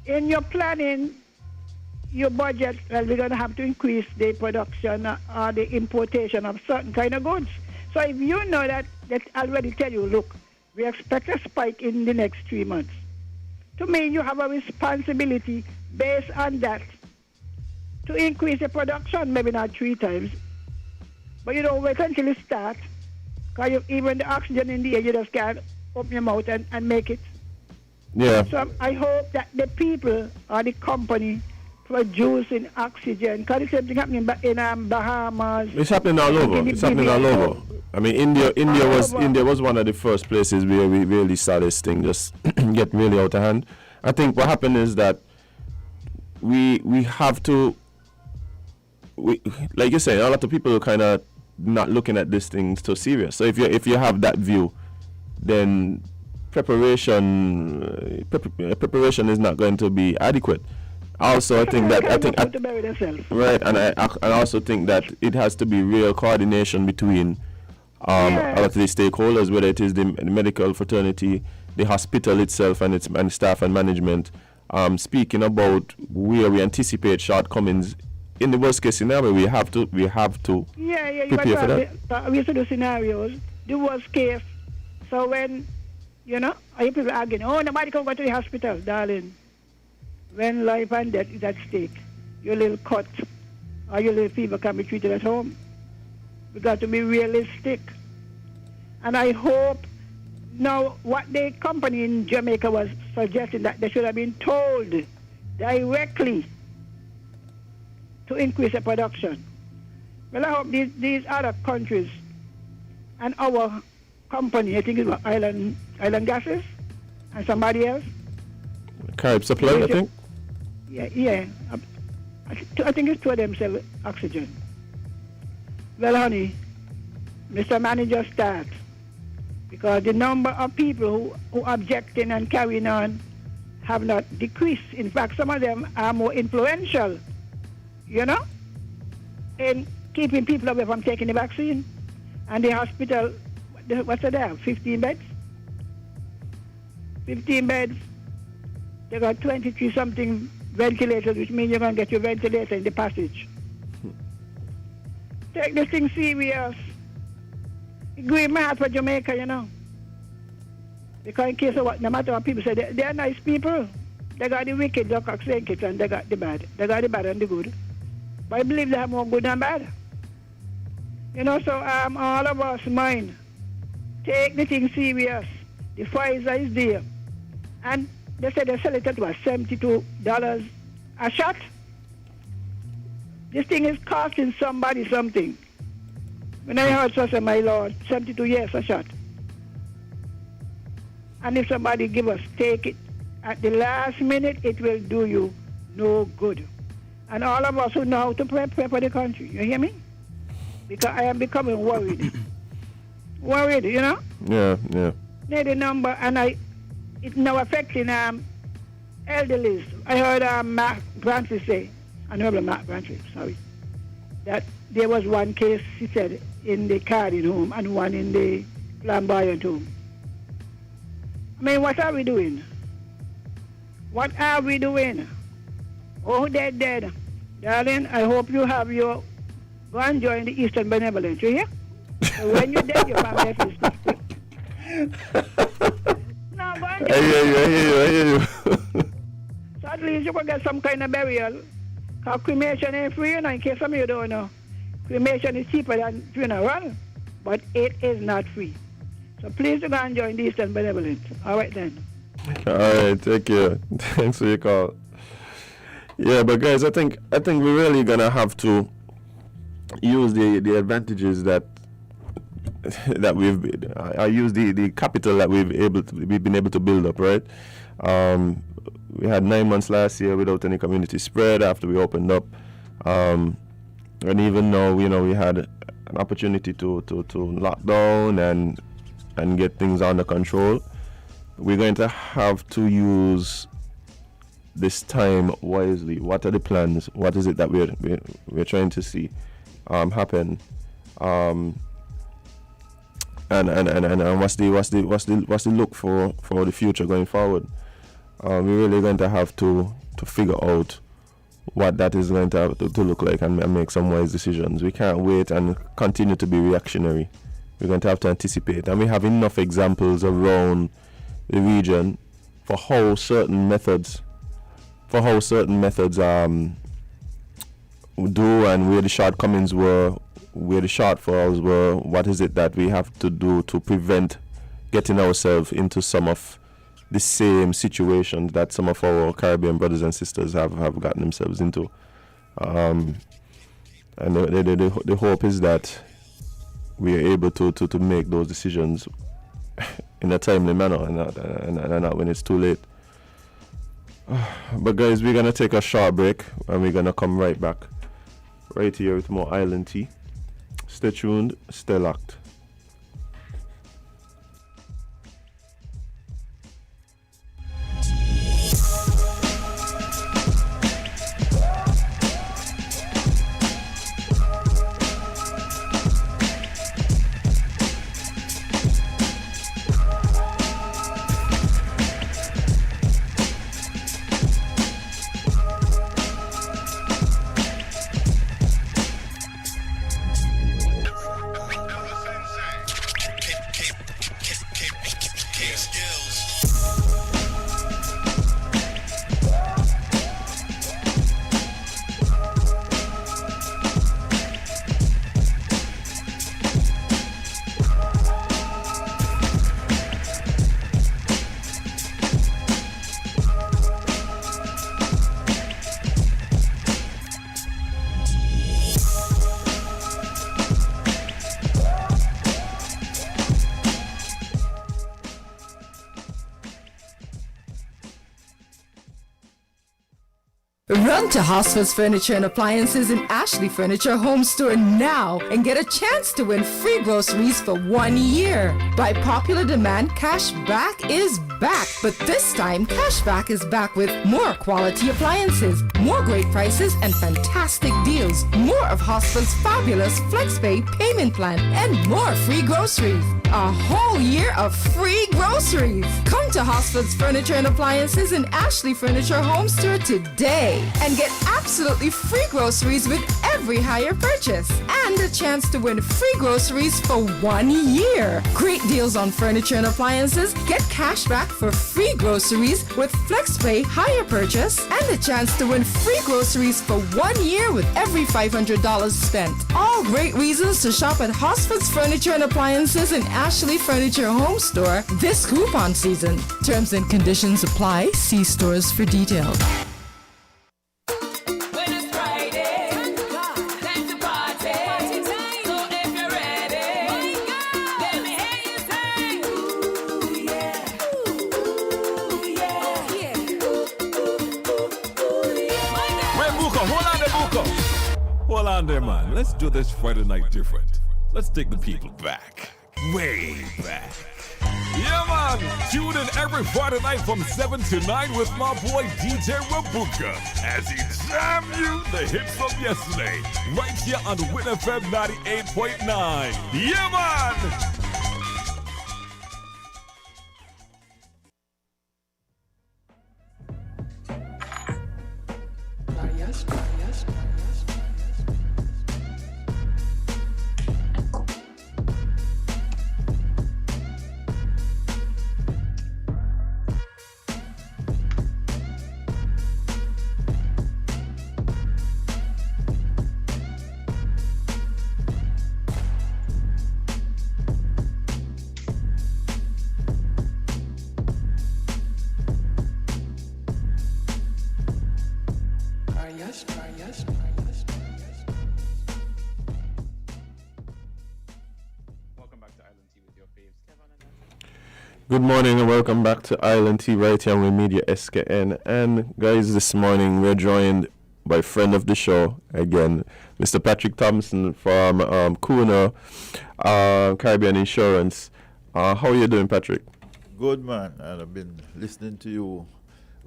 In your planning, your budget, well, we're going to have to increase the production or the importation of certain kind of goods. So if you know that already tell you, look, we expect a spike in the next 3 months. To me, you have a responsibility based on that to increase the production, maybe not 3 times, but you don't wait until it starts, because even the oxygen in the air, you just can't open your mouth and make it. Yeah. So I hope that the people or the company producing oxygen, because the same thing happening in Bahamas. It's happening all over. It's happening all over. I mean, India was one of the first places where we really saw this thing just get really out of hand. I think what happened is that we have to, like you say, a lot of people are kind of not looking at this thing so serious. So if you have that view, then preparation is not going to be adequate. Also, I think right, and I also think that it has to be real coordination between a lot of the stakeholders, whether it is the medical fraternity, the hospital itself, and staff and management. Speaking about where we anticipate shortcomings, in the worst case scenario, we have to prepare for that. We used to do scenarios. The worst case. So when people arguing, oh, nobody can go to the hospital, darling. When life and death is at stake, your little cut or your little fever can be treated at home. We got to be realistic. And I hope now what the company in Jamaica was suggesting, that they should have been told directly to increase the production. Well, I hope these other countries and our company, I think it was Island Gases and somebody else. Carib Supply, I think. Yeah. I think it's two of them sell oxygen. Well, honey, Mr. Manager, start. Because the number of people who objecting and carrying on have not decreased. In fact, some of them are more influential, in keeping people away from taking the vaccine. And the hospital, what's there? 15 beds? 15 beds. They got 23-something ventilators, which means you're going to get your ventilator in the passage. Take this thing serious. It grieved my heart for Jamaica, Because in case of what, no matter what people say, they're nice people. They got the wicked, the cocksankies, and they got the bad. They got the bad and the good. But I believe they have more good than bad. So all of us mind. Take the thing serious. The Pfizer is there. And they said they sell it at what, $72 a shot? This thing is costing somebody something. When I heard so say, my Lord, 72 years a shot. And if somebody give us, take it. At the last minute, it will do you no good. And all of us who know how to prepare for the country, you hear me? Because I am becoming worried. Worried, you know? Yeah. Need the number, and it's now affecting elderly. I heard Mark Brantley say, Honorable Mark Brantley, sorry, that there was one case, he said, in the Caribbean home and one in the Flamboyant home. I mean, what are we doing? What are we doing? Oh, dead. Darling, I hope you have your... Go and join the Eastern Benevolence, you hear? So when you're dead, your family is stuck. No, go and join. I hear you. So at least you can get some kind of burial. Because cremation ain't free, you know, in case some of you don't know. Cremation is cheaper than funeral, but it is not free. So please go and join the Eastern Benevolence. All right then. All right, take care. Thanks for your call. Yeah, but guys, I think we're really gonna have to use the advantages that I use the capital that we've been able to build up, right? We had 9 months last year without any community spread after we opened up, and even though we had an opportunity to lock down and get things under control, we're going to have to use this time wisely. What are the plans? What is it that we're trying to see happen? And what's the look for the future going forward? We're really going to have to figure out what that is going to have to look like and make some wise decisions. We can't wait and continue to be reactionary. We're going to have to anticipate, and we have enough examples around the region for how certain methods do and where the shortcomings were, where the shortfalls were. What is it that we have to do to prevent getting ourselves into some of the same situations that some of our Caribbean brothers and sisters have gotten themselves into. And the hope is that we are able to make those decisions in a timely manner and not when it's too late. But guys, we're going to take a short break and we're going to come right back right here with more Island Tea. Stay tuned, stay locked. Run to Hosford's Furniture and Appliances in Ashley Furniture Home Store now and get a chance to win free groceries for 1 year. By popular demand, Cashback is back, but this time Cashback is back with more quality appliances, more great prices and fantastic deals, more of Hosford's fabulous FlexPay payment plan, and more free groceries. A whole year of free groceries. Come to Hosford's Furniture and Appliances in Ashley Furniture Home Store today and get absolutely free groceries with every higher purchase and a chance to win free groceries for 1 year. Great deals on furniture and appliances. Get cash back for free groceries with FlexPay higher purchase and a chance to win free groceries for 1 year with every $500 spent. All great reasons to shop at Hosford's Furniture and Appliances in Ashley Furniture Home Store this coupon season. Terms and conditions apply. See stores for details. hold on there, Buko. Hold on there, man. Let's do this Friday night different. Let's take the people back. Way back. Yeah, man. Tune in every Friday night from 7 to 9 with my boy DJ Rabuka as he jam you the hits from yesterday. Right here on Win FM 98.9. Yeah, man. Good morning and welcome back to Island Tea right here on WINNMedia SKN. And guys, this morning we're joined by friend of the show again, Mr. Patrick Thompson from Cuna Caribbean Insurance. How are you doing, Patrick? Good, man. And I've been listening to you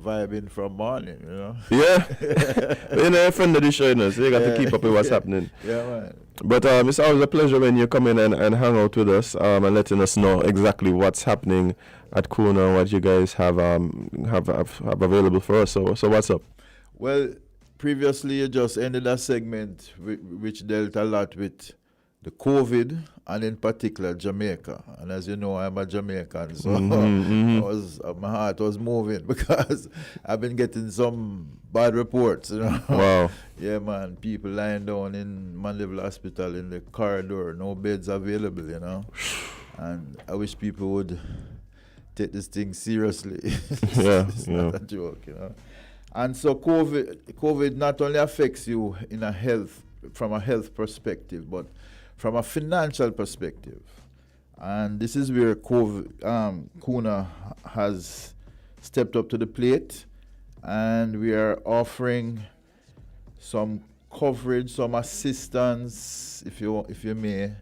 vibing from morning, you know. Yeah. You know, a friend of the show, you know, so you got to keep up with what's happening. Yeah, man. But it's always a pleasure when you come in and hang out with us and letting us know exactly what's happening at Cuna, what you guys have available for us. So what's up? Well, previously you just ended a segment which dealt a lot with the COVID and in particular Jamaica. And as you know, I'm a Jamaican, so my heart was moving because I've been getting some bad reports, you know. Wow. Yeah, man, people lying down in Mandeville Hospital in the corridor, no beds available, you know. And I wish people would take this thing seriously. It's not a joke, you know. And so COVID not only affects you from a health perspective, but from a financial perspective. And this is where Cuna has stepped up to the plate, and we are offering some coverage, some assistance, if you may,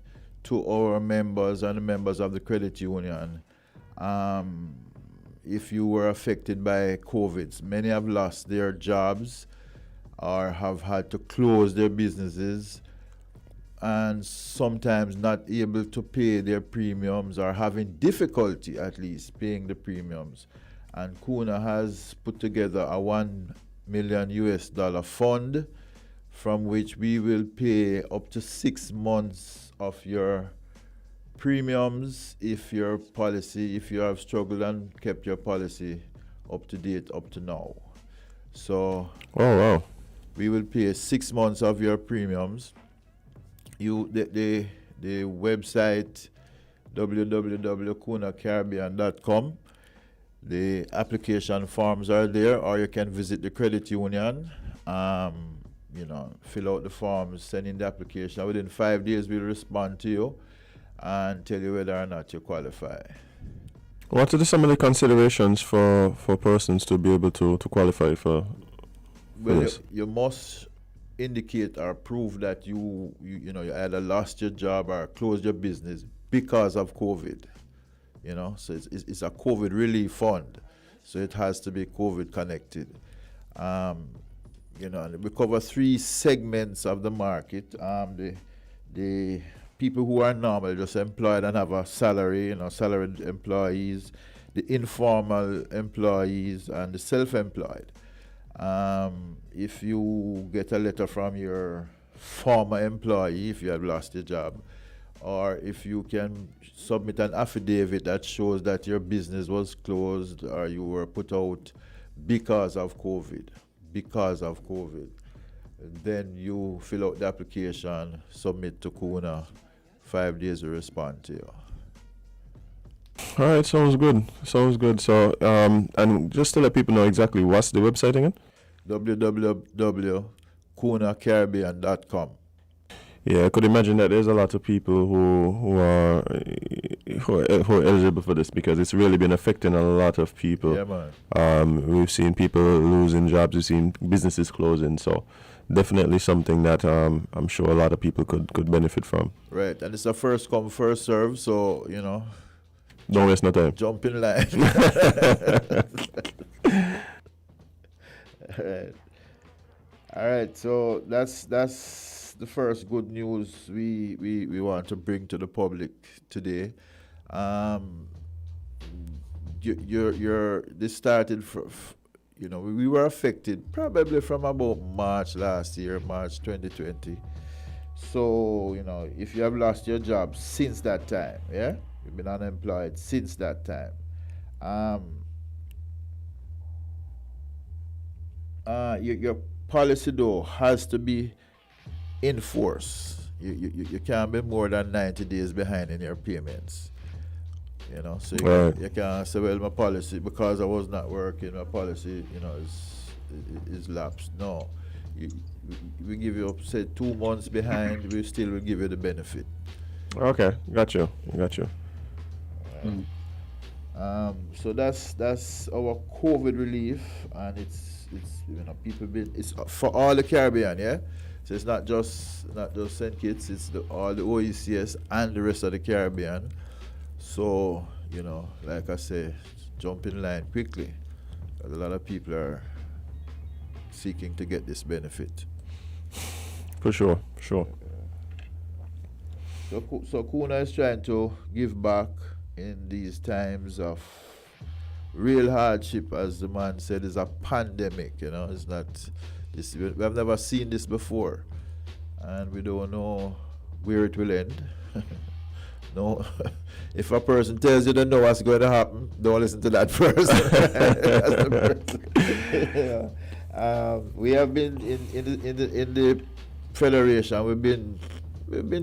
to our members and the members of the credit union. If you were affected by COVID, many have lost their jobs or have had to close their businesses and sometimes not able to pay their premiums or having difficulty at least paying the premiums. And Cuna has put together a $1 million fund from which we will pay up to 6 months of your premiums if you have struggled and kept your policy up to date up to now. So we will pay 6 months of your premiums. The website www.cunacaribbean.com. The application forms are there, or you can visit the credit union. Fill out the forms, send in the application. Within 5 days, we'll respond to you and tell you whether or not you qualify. What are some of the considerations for persons to be able to qualify for this? You must indicate or prove that you either lost your job or closed your business because of COVID. You know, so it's a COVID relief fund, so it has to be COVID connected. We cover 3 segments of the market. The people who are normal, just employed and have a salary, salaried employees, the informal employees, and the self-employed. If you get a letter from your former employee, if you have lost your job, or if you can submit an affidavit that shows that your business was closed or you were put out because of COVID, then you fill out the application, submit to Cuna. 5 days to respond to you. All right, sounds good. So, and just to let people know exactly what's the website again? www.cunacaribbean.com. Yeah, I could imagine that there's a lot of people who are eligible for this because it's really been affecting a lot of people. Yeah, man. We've seen people losing jobs, we've seen businesses closing, so definitely something that I'm sure a lot of people could benefit from. Right, and it's a first come, first serve, so, Don't waste no time. jump in line. All right, so that's the first good news we want to bring to the public today. This started we were affected probably from about March last year, March 2020. So, if you have lost your job since that time, yeah, you've been unemployed since that time, your policy though has to be in force. You can't be more than 90 days behind in your payments. So you can't say, well, my policy, because I was not working, my policy, is lapsed. No. We give you, say, 2 months behind, we still will give you the benefit. Okay, got you. So that's our COVID relief, and it's it's for all the Caribbean, yeah. So it's not just St. Kitts, it's all the OECS and the rest of the Caribbean. So, like I say, jump in line quickly. A lot of people are seeking to get this benefit. For sure. So Cuna is trying to give back in these times of real hardship, as the man said. Is a pandemic, it's not this. We have never seen this before, and we don't know where it will end. No, if a person tells you they know what's going to happen, don't listen to that person. We have been in the federation. We've been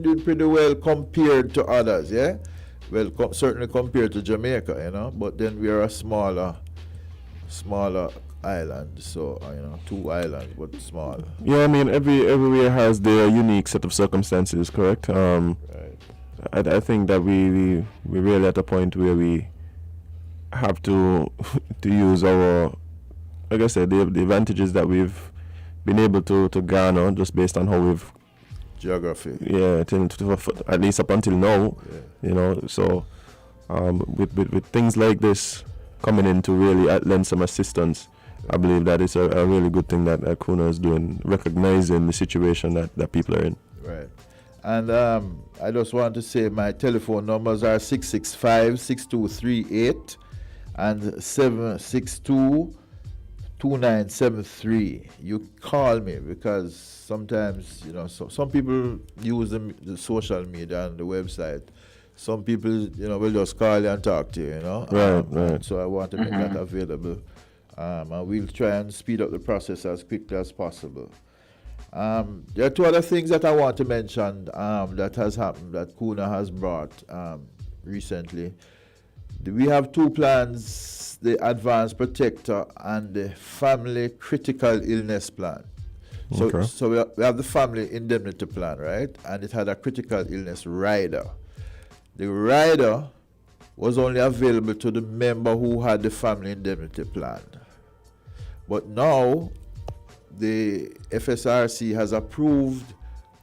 doing pretty well compared to others, yeah. Well, certainly compared to Jamaica, but then we are a smaller island, so 2 islands, but smaller. Yeah, I mean everywhere has their unique set of circumstances, correct? Right. I think that we really at a point where we have to use our, like I said, the advantages that we've been able to garner just based on how we've geography. Yeah, at least up until now, yeah. So with things like this coming in to really lend some assistance, I believe that is a really good thing that Cuna is doing, recognizing the situation that people are in. Right. And I just want to say my telephone numbers are 665-6238 and 762-2973. You call me, because sometimes, some people use the social media and the website. Some people, will just call you and talk to you, Right. So I want to make that available. And we'll try and speed up the process as quickly as possible. There are 2 other things that I want to mention that has happened, that Cuna has brought recently. We have 2 plans, the Advanced Protector and the Family Critical Illness Plan. So we have the Family Indemnity Plan, right? And it had a critical illness rider. The rider was only available to the member who had the Family Indemnity Plan. But now, the FSRC has approved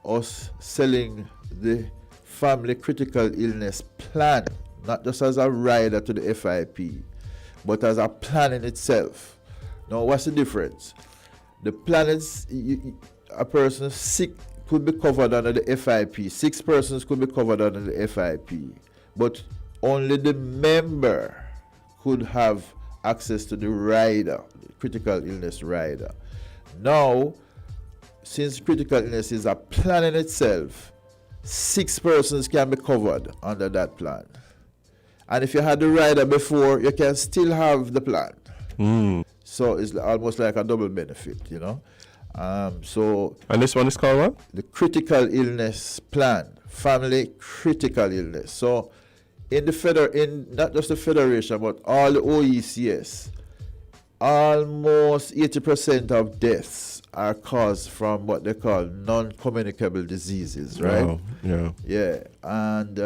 us selling the Family Critical Illness Plan, not just as a rider to the FIP, but as a plan in itself. Now, what's the difference? The plan is a person sick could be covered under the FIP. 6 persons could be covered under the FIP, but only the member could have access to the rider, the critical illness rider. Now, since critical illness is a plan in itself, 6 persons can be covered under that plan. And if you had the rider before, you can still have the plan. So it's almost like a double benefit, And this one is called what? The critical illness plan, family critical illness. So in not just the federation, but all the OECS, almost 80% of deaths are caused from what they call non-communicable diseases, right? Oh, yeah. Yeah, and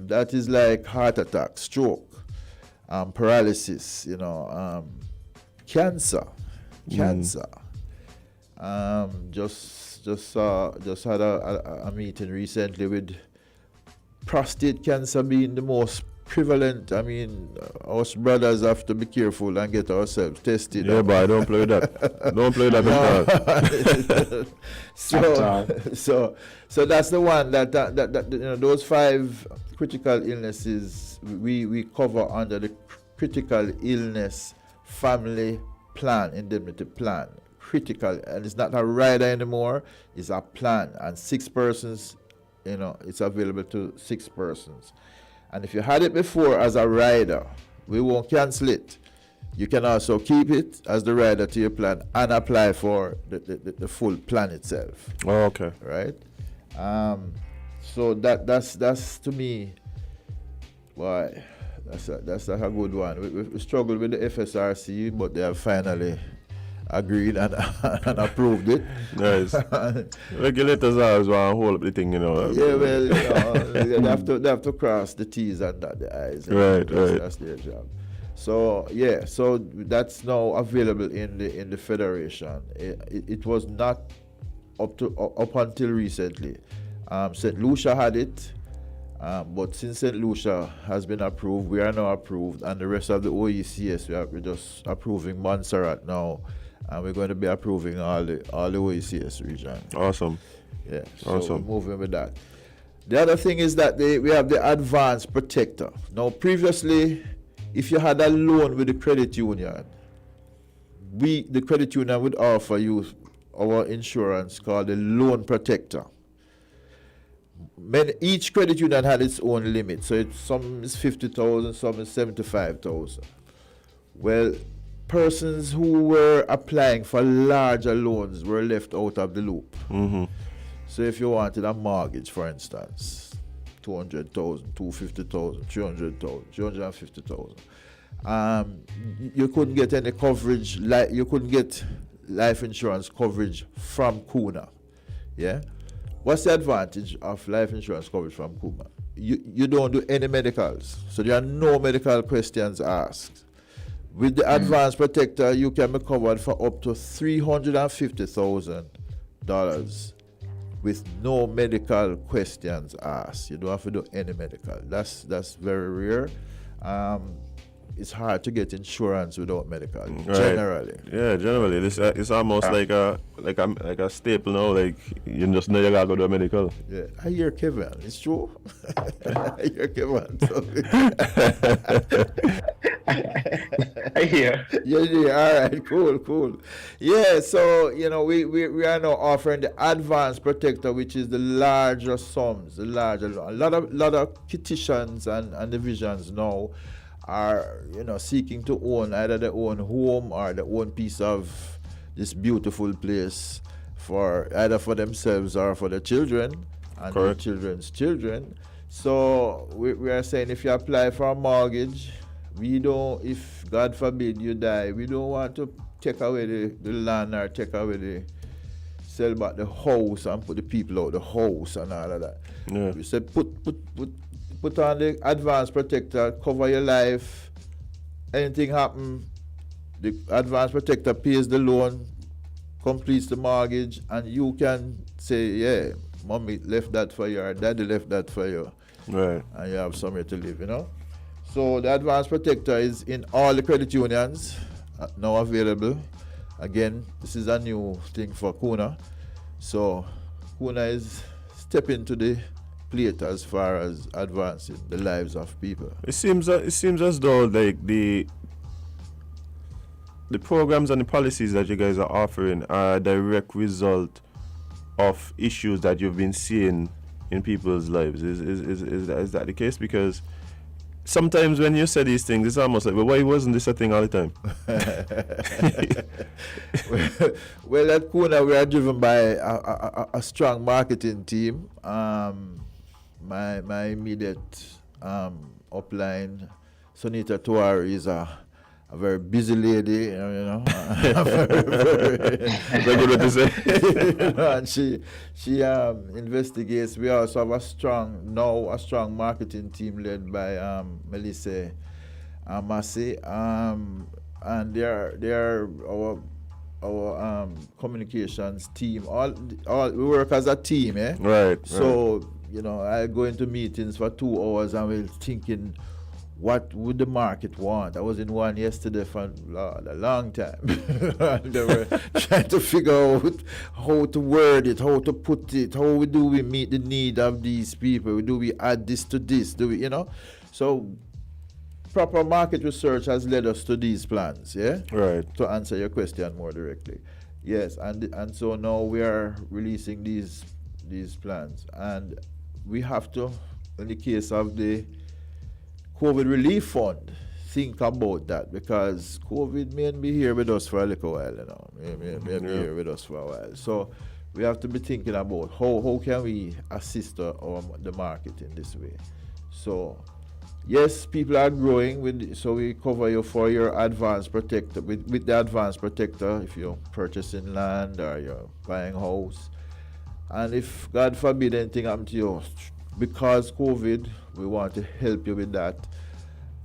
that is like heart attack, stroke, paralysis, cancer. Just had a meeting recently with prostate cancer being the most prevalent. I mean, us brothers have to be careful and get ourselves tested. Yeah, but don't play that. Don't play that. So that's the one that those 5 critical illnesses we cover under the critical illness family plan, indemnity plan. Critical, and it's not a rider anymore, it's a plan, and 6 persons, it's available to 6 persons. And if you had it before as a rider, we won't cancel it. You can also keep it as the rider to your plan and apply for the full plan itself. Oh, okay. Right? So that's to me, why that's a good one. We struggled with the FSRC, but they have finally agreed and approved it. Nice. Regulators always want to hold up the thing, Yeah, well, they have to cross the T's and dot the I's. Right. That's their job. So so that's now available in the federation. It was not up until recently. St. Lucia had it, but since St. Lucia has been approved, we are now approved, and the rest of the OECS we're just approving Montserrat now. And we're going to be approving all the OECS region. Awesome. Yeah. So Awesome. we're moving with that. The other thing is that we have the advanced protector. Now, previously, if you had a loan with the credit union, the credit union would offer you our insurance called the loan protector. Each credit union had its own limit. So some is 50,000, some is 75,000. Well, persons who were applying for larger loans were left out of the loop. Mm-hmm. So if you wanted a mortgage, for instance, 200,000, 250,000, 300,000, 350,000, you couldn't get any coverage, you couldn't get life insurance coverage from Cuna. Yeah? What's the advantage of life insurance coverage from Cuna? You don't do any medicals, so there are no medical questions asked. With the advanced protector, you can be covered for up to $350,000 with no medical questions asked. You don't have to do any medical. That's very rare. It's hard to get insurance without medical. Right. Generally. Yeah, generally, it's almost like a staple now. Like you just know you gotta go to a medical. Yeah, I hear Kevon. It's true. I hear Kevon. I hear. Yeah. All right. Cool. Yeah. So we are now offering the advanced protector, which is the larger sums, a lot of petitions and divisions now are seeking to own either their own home or their own piece of this beautiful place for themselves or for their children and their children's children. So we are saying if you apply for a mortgage, if God forbid you die, we don't want to take away the land or sell back the house and put the people out the house and all of that. Yeah. We said put on the advanced protector, cover your life. Anything happen, the advanced protector pays the loan, completes the mortgage, and you can say, yeah, mommy left that for you or daddy left that for you. Right. And you have somewhere to live, So the advanced protector is in all the credit unions now available. Again, this is a new thing for Cuna. So Cuna is stepping to the plate as far as advancing the lives of people. It seems as though like the programs and the policies that you guys are offering are a direct result of issues that you've been seeing in people's lives. Is that the case? Because sometimes when you say these things, it's almost like, well, why wasn't this a thing all the time? well, at Cuna, we are driven by a strong marketing team. My immediate upline, Sunita Tuari, is a very busy lady, very good to say. And she investigates. We also have a strong marketing team led by Melissa Massey, and they are our our communications team, all we work as a team, eh? Right. So, you know, I go into meetings for 2 hours and we're thinking, what would the market want? I was in one yesterday for a long time. And they were trying to figure out how to word it, how to put it, how do we meet the need of these people? Do we add this to this? Do we, you know? So proper market research has led us to these plans, yeah? Right. To answer your question more directly. Yes, and so now we are releasing these plans. And we have to, in the case of the COVID relief fund, think about that, because COVID may be here with us for a little while, you know. May be here with us for a while. So we have to be thinking about how can we assist the market in this way. So yes, people are growing so we cover you for your advanced protector with the advanced protector if you're purchasing land or you're buying a house. And if God forbid anything happen to you because COVID, we want to help you with that.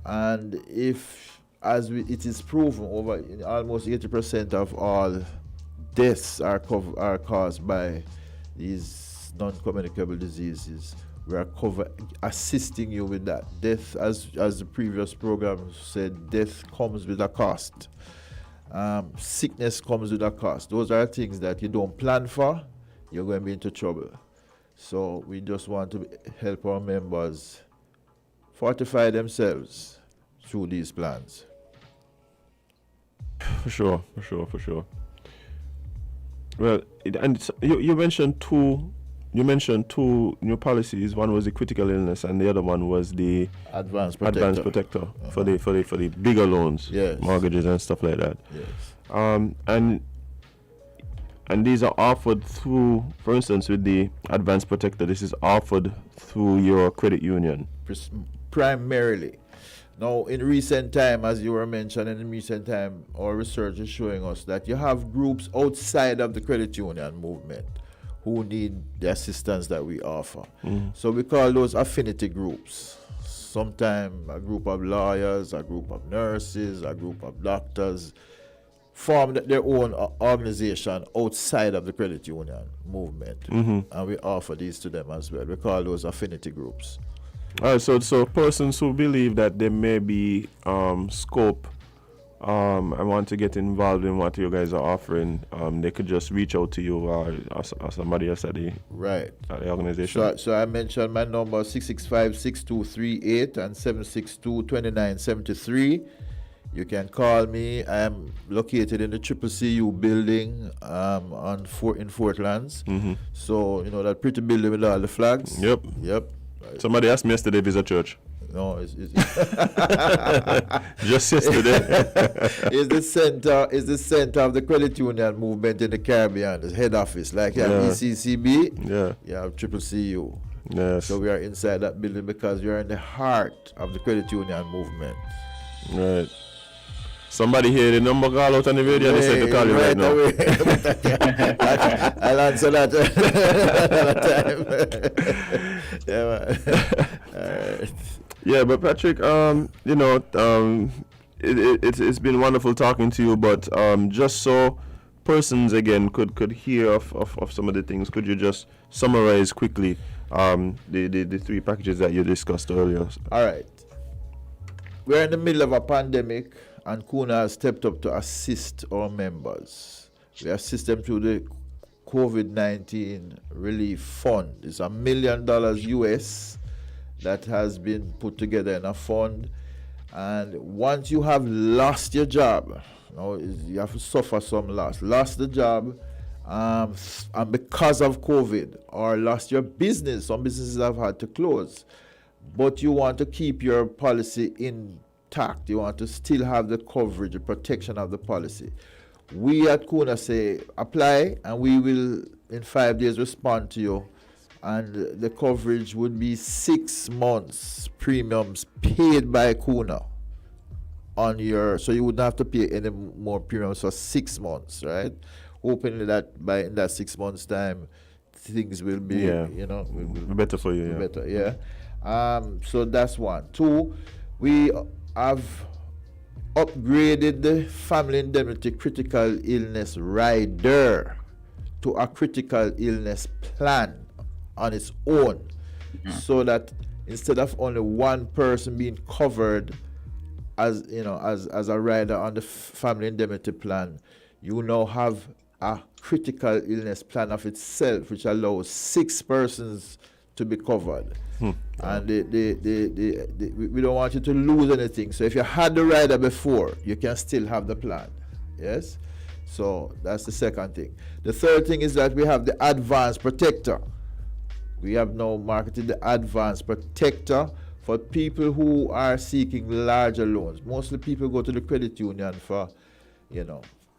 And if, it is proven, over almost 80% of all deaths are caused by these non-communicable diseases, we are assisting you with that. Death, as the previous program said, death comes with a cost. Sickness comes with a cost. Those are things that you don't plan for, you're going to be into trouble. So we just want to help our members fortify themselves through these plans. For sure. Well, you mentioned two new policies. One was the critical illness, and the other one was the advanced protector for the bigger loans, yes, mortgages and stuff like that. Yes. And these are offered through, for instance, with the advanced protector, this is offered through your credit union. Primarily. Now, in recent time, as you were mentioning, our research is showing us that you have groups outside of the credit union movement who need the assistance that we offer. So we call those affinity groups. Sometimes a group of lawyers, a group of nurses, a group of doctors form their own organization outside of the credit union movement. And we offer these to them as well. We call those affinity groups. All right, so persons who believe that there may be scope and want to get involved in what you guys are offering, they could just reach out to you or somebody else at the organization. So I mentioned my number 665-6238 and 762-2973. You can call me. I am located in the CCCU building in Fort Lands. So, you know, that pretty building with all the flags? Yep. Somebody asked me yesterday if it's a church. No, it's just yesterday. It's the center of the credit union movement in the Caribbean, the head office. Like you have ECCB, you have CCCU. Yes. So we are inside that building because we are in the heart of the credit union movement. Right. Somebody hear the number call out on the radio and they said to call you right now. I'll answer that another time. Yeah, man. All right. Yeah, but Patrick, it's been wonderful talking to you, but just so persons again could hear of some of the things, could you just summarize quickly the three packages that you discussed earlier? All right. We're in the middle of a pandemic, and Cuna has stepped up to assist our members. We assist them through the COVID-19 relief fund. It's $1 million US that has been put together in a fund. And once you have lost your job, you have to suffer some loss. Lost the job, and because of COVID, or lost your business. Some businesses have had to close. But you want to keep your policy intact. You want to still have the coverage, the protection of the policy. We at Cuna say apply, and we will in 5 days respond to you. And the coverage would be 6 months premiums paid by Cuna on your, so you wouldn't have to pay any more premiums for 6 months, right? Hoping that in that 6 months time, things will be, will better for you. Better, So that's one. Two, we have upgraded the family indemnity critical illness rider to a critical illness plan on its own, so that instead of only one person being covered as a rider on the family indemnity plan, you now have a critical illness plan of itself, which allows 6 persons to be covered. And we don't want you to lose anything. So if you had the rider before, you can still have the plan. Yes? So that's the second thing. The third thing is that we have the advanced protector. We have now marketed the advanced protector for people who are seeking larger loans. Mostly people go to the credit union for,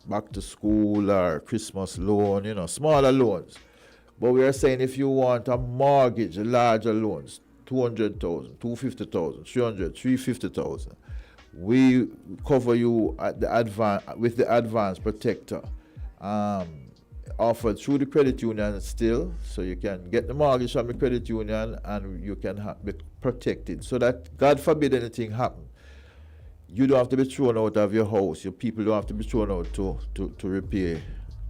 back to school or Christmas loan, smaller loans. But we are saying if you want a mortgage, larger loans, 200,000, 250,000, 300, 350,000, we cover you at the with the advanced protector, offered through the credit union still, so you can get the mortgage from the credit union and you can be protected, so that God forbid anything happen, you don't have to be thrown out of your house. Your people don't have to be thrown out to repay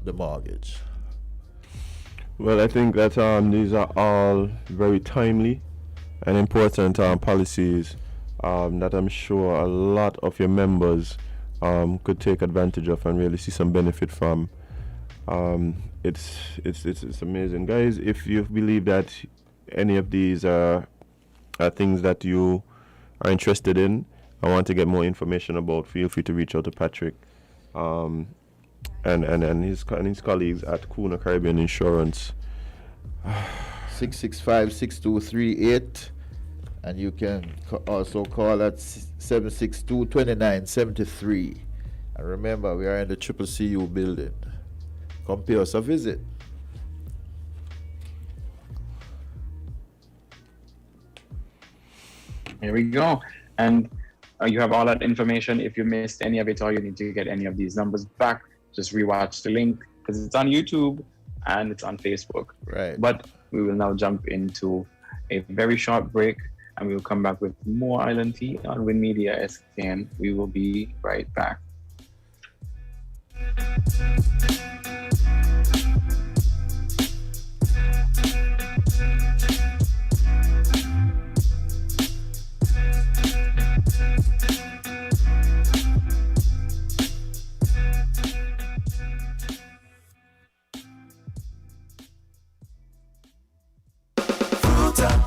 the mortgage. Well, I think that these are all very timely and important policies that I'm sure a lot of your members could take advantage of and really see some benefit from. It's amazing, guys. If you believe that any of these are things that you are interested in, I want to get more information about, feel free to reach out to Patrick and his colleagues at Cuna Caribbean Insurance. 665-6238, and you can also call at 762-2973. And remember, we are in the CCCU building. Come pay us a visit. Here we go. And you have all that information. If you missed any of it or you need to get any of these numbers back, just rewatch the link, because it's on YouTube and it's on Facebook. Right. But we will now jump into a very short break, and we will come back with more Island Tea on WINNmedia SKN. We will be right back.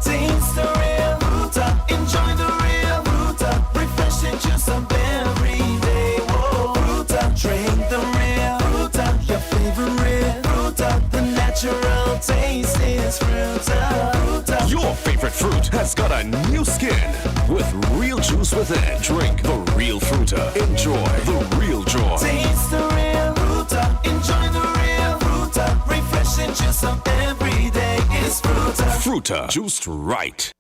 Taste the real Ruta, enjoy the real Ruta, refreshing juice of every day. Whoa, Ruta, drink the real Ruta, your favorite Ruta, the natural taste is Ruta. Ruta. Your favorite fruit has got a new skin with real juice within. Drink the real Fruta. Enjoy the real joy. Taste the real Ruta, enjoy the real Ruta, refreshing juice of every day is Ruta. Fruta, juiced right.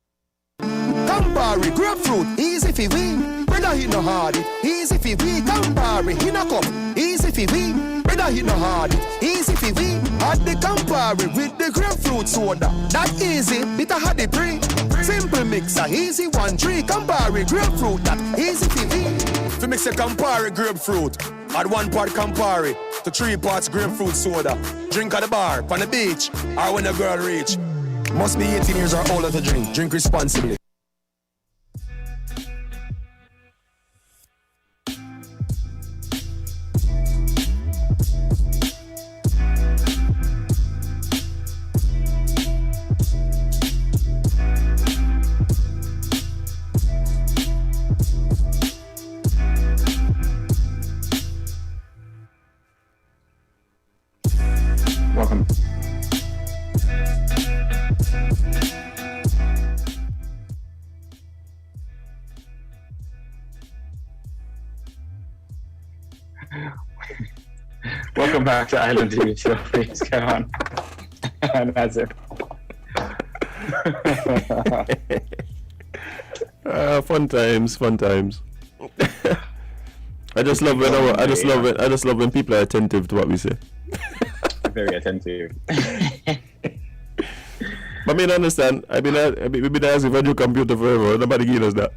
Campari, grapefruit, easy for we. Brother, he no hard it, easy for we. Campari, he no cup, easy for we. Brother, he no hard it, easy for we. Add the Campari with the grapefruit soda. That easy, bitter had the pre. Simple mixer, easy 1-3. Campari, grapefruit, that easy for we. If you mix a Campari grapefruit, add 1 part Campari to 3 parts grapefruit soda. Drink at the bar, on the beach, or when the girl reach. Must be 18 years or older to drink. Drink responsibly. Welcome. Welcome back to Island TV Show. Please, Kevon. And Azem. Fun times. I just love when people are attentive to what we say. Very attentive. I mean, understand. We've been asking for a new computer forever. Nobody gives us that.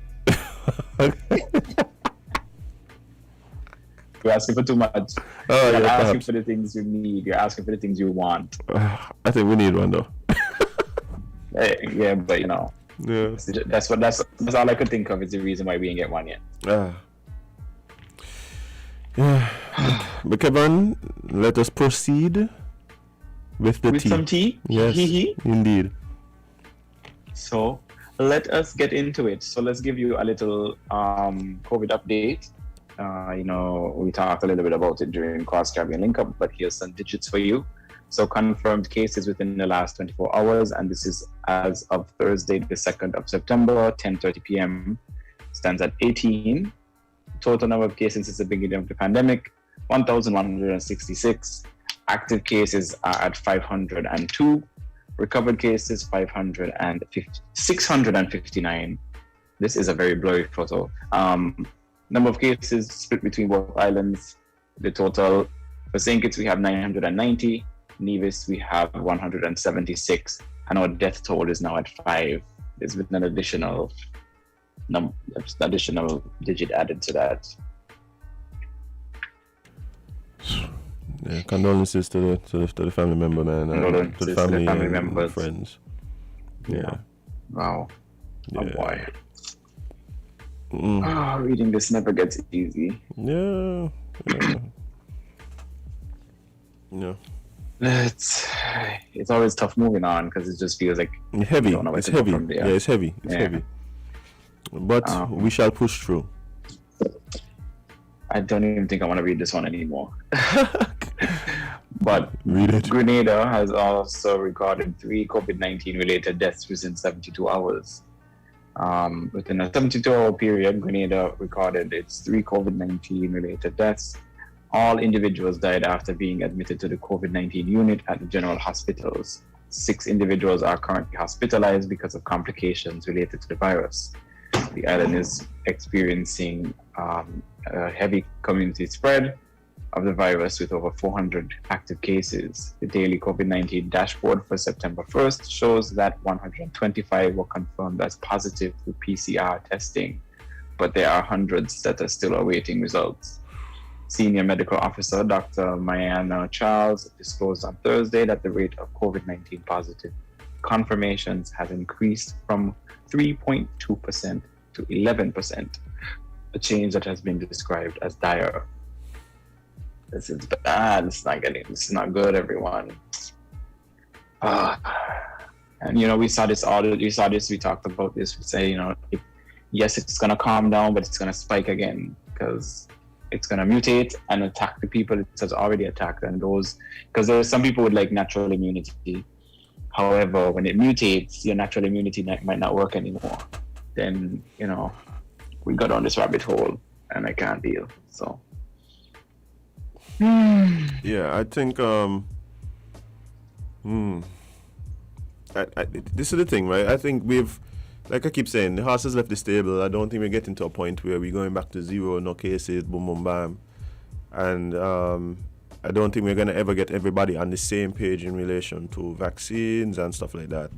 You're asking for too much. Oh, You're yeah, not asking perhaps. for the things you need. You're asking for the things you want. I think we need one though. Yeah, but you know, Yeah. that's all I could think of is the reason why we didn't get one yet. Yeah. But Kevon, let us proceed with the With tea. some tea? Yes, indeed. So let us get into it. So let's give you a little COVID update. You know, we talked a little bit about it during Cross Caribbean Link Up, but here's some digits for you. So confirmed cases within the last 24 hours, and this is as of Thursday, the 2nd of September, 10:30 p.m. stands at 18. Total number of cases since the beginning of the pandemic, 1,166. Active cases are at 502. Recovered cases, 659. This is a very blurry photo. Number of cases split between both islands. The total for St. Kitts, we have 990. Nevis, we have 176. And our death toll is now at 5. There's been an additional digit added to that. Yeah, condolences to the family member, man. Condolences To the family members. and friends. Yeah. Wow. Yeah. Oh boy. Mm. Reading this never gets easy. Yeah. Yeah. It's always tough moving on because it just feels like Heavy. you don't know where It's to go heavy. from there. Yeah, it's heavy. It's heavy. But we shall push through. I don't even think I want to read this one anymore. But Read it. Grenada has also recorded 3 COVID-19 related deaths within 72 hours. Within a 72-hour period, Grenada recorded its 3 COVID-19 related deaths. All individuals died after being admitted to the COVID-19 unit at the general hospitals. 6 individuals are currently hospitalized because of complications related to the virus. The island is experiencing a heavy community spread of the virus with over 400 active cases. The daily COVID-19 dashboard for September 1st shows that 125 were confirmed as positive through PCR testing, but there are hundreds that are still awaiting results. Senior Medical Officer Dr. Mariana Charles disclosed on Thursday that the rate of COVID-19 positive confirmations has increased from 3.2% to 11%, a change that has been described as dire. This is bad. This is not good, everyone. And you know, we talked about this. We say, you know, yes, it's gonna calm down, but it's gonna spike again because it's gonna mutate and attack the people it has already attacked, and those, because there are some people with like natural immunity. However, when it mutates, your natural immunity might not work anymore. Then, you know, we got on this rabbit hole and I can't deal. So Yeah, I think this is the thing, right? I think we've, like I keep saying, the horse has left the stable. I don't think we're getting to a point where we're going back to zero, no cases, boom, boom, bam. And I don't think we're going to ever get everybody on the same page in relation to vaccines and stuff like that.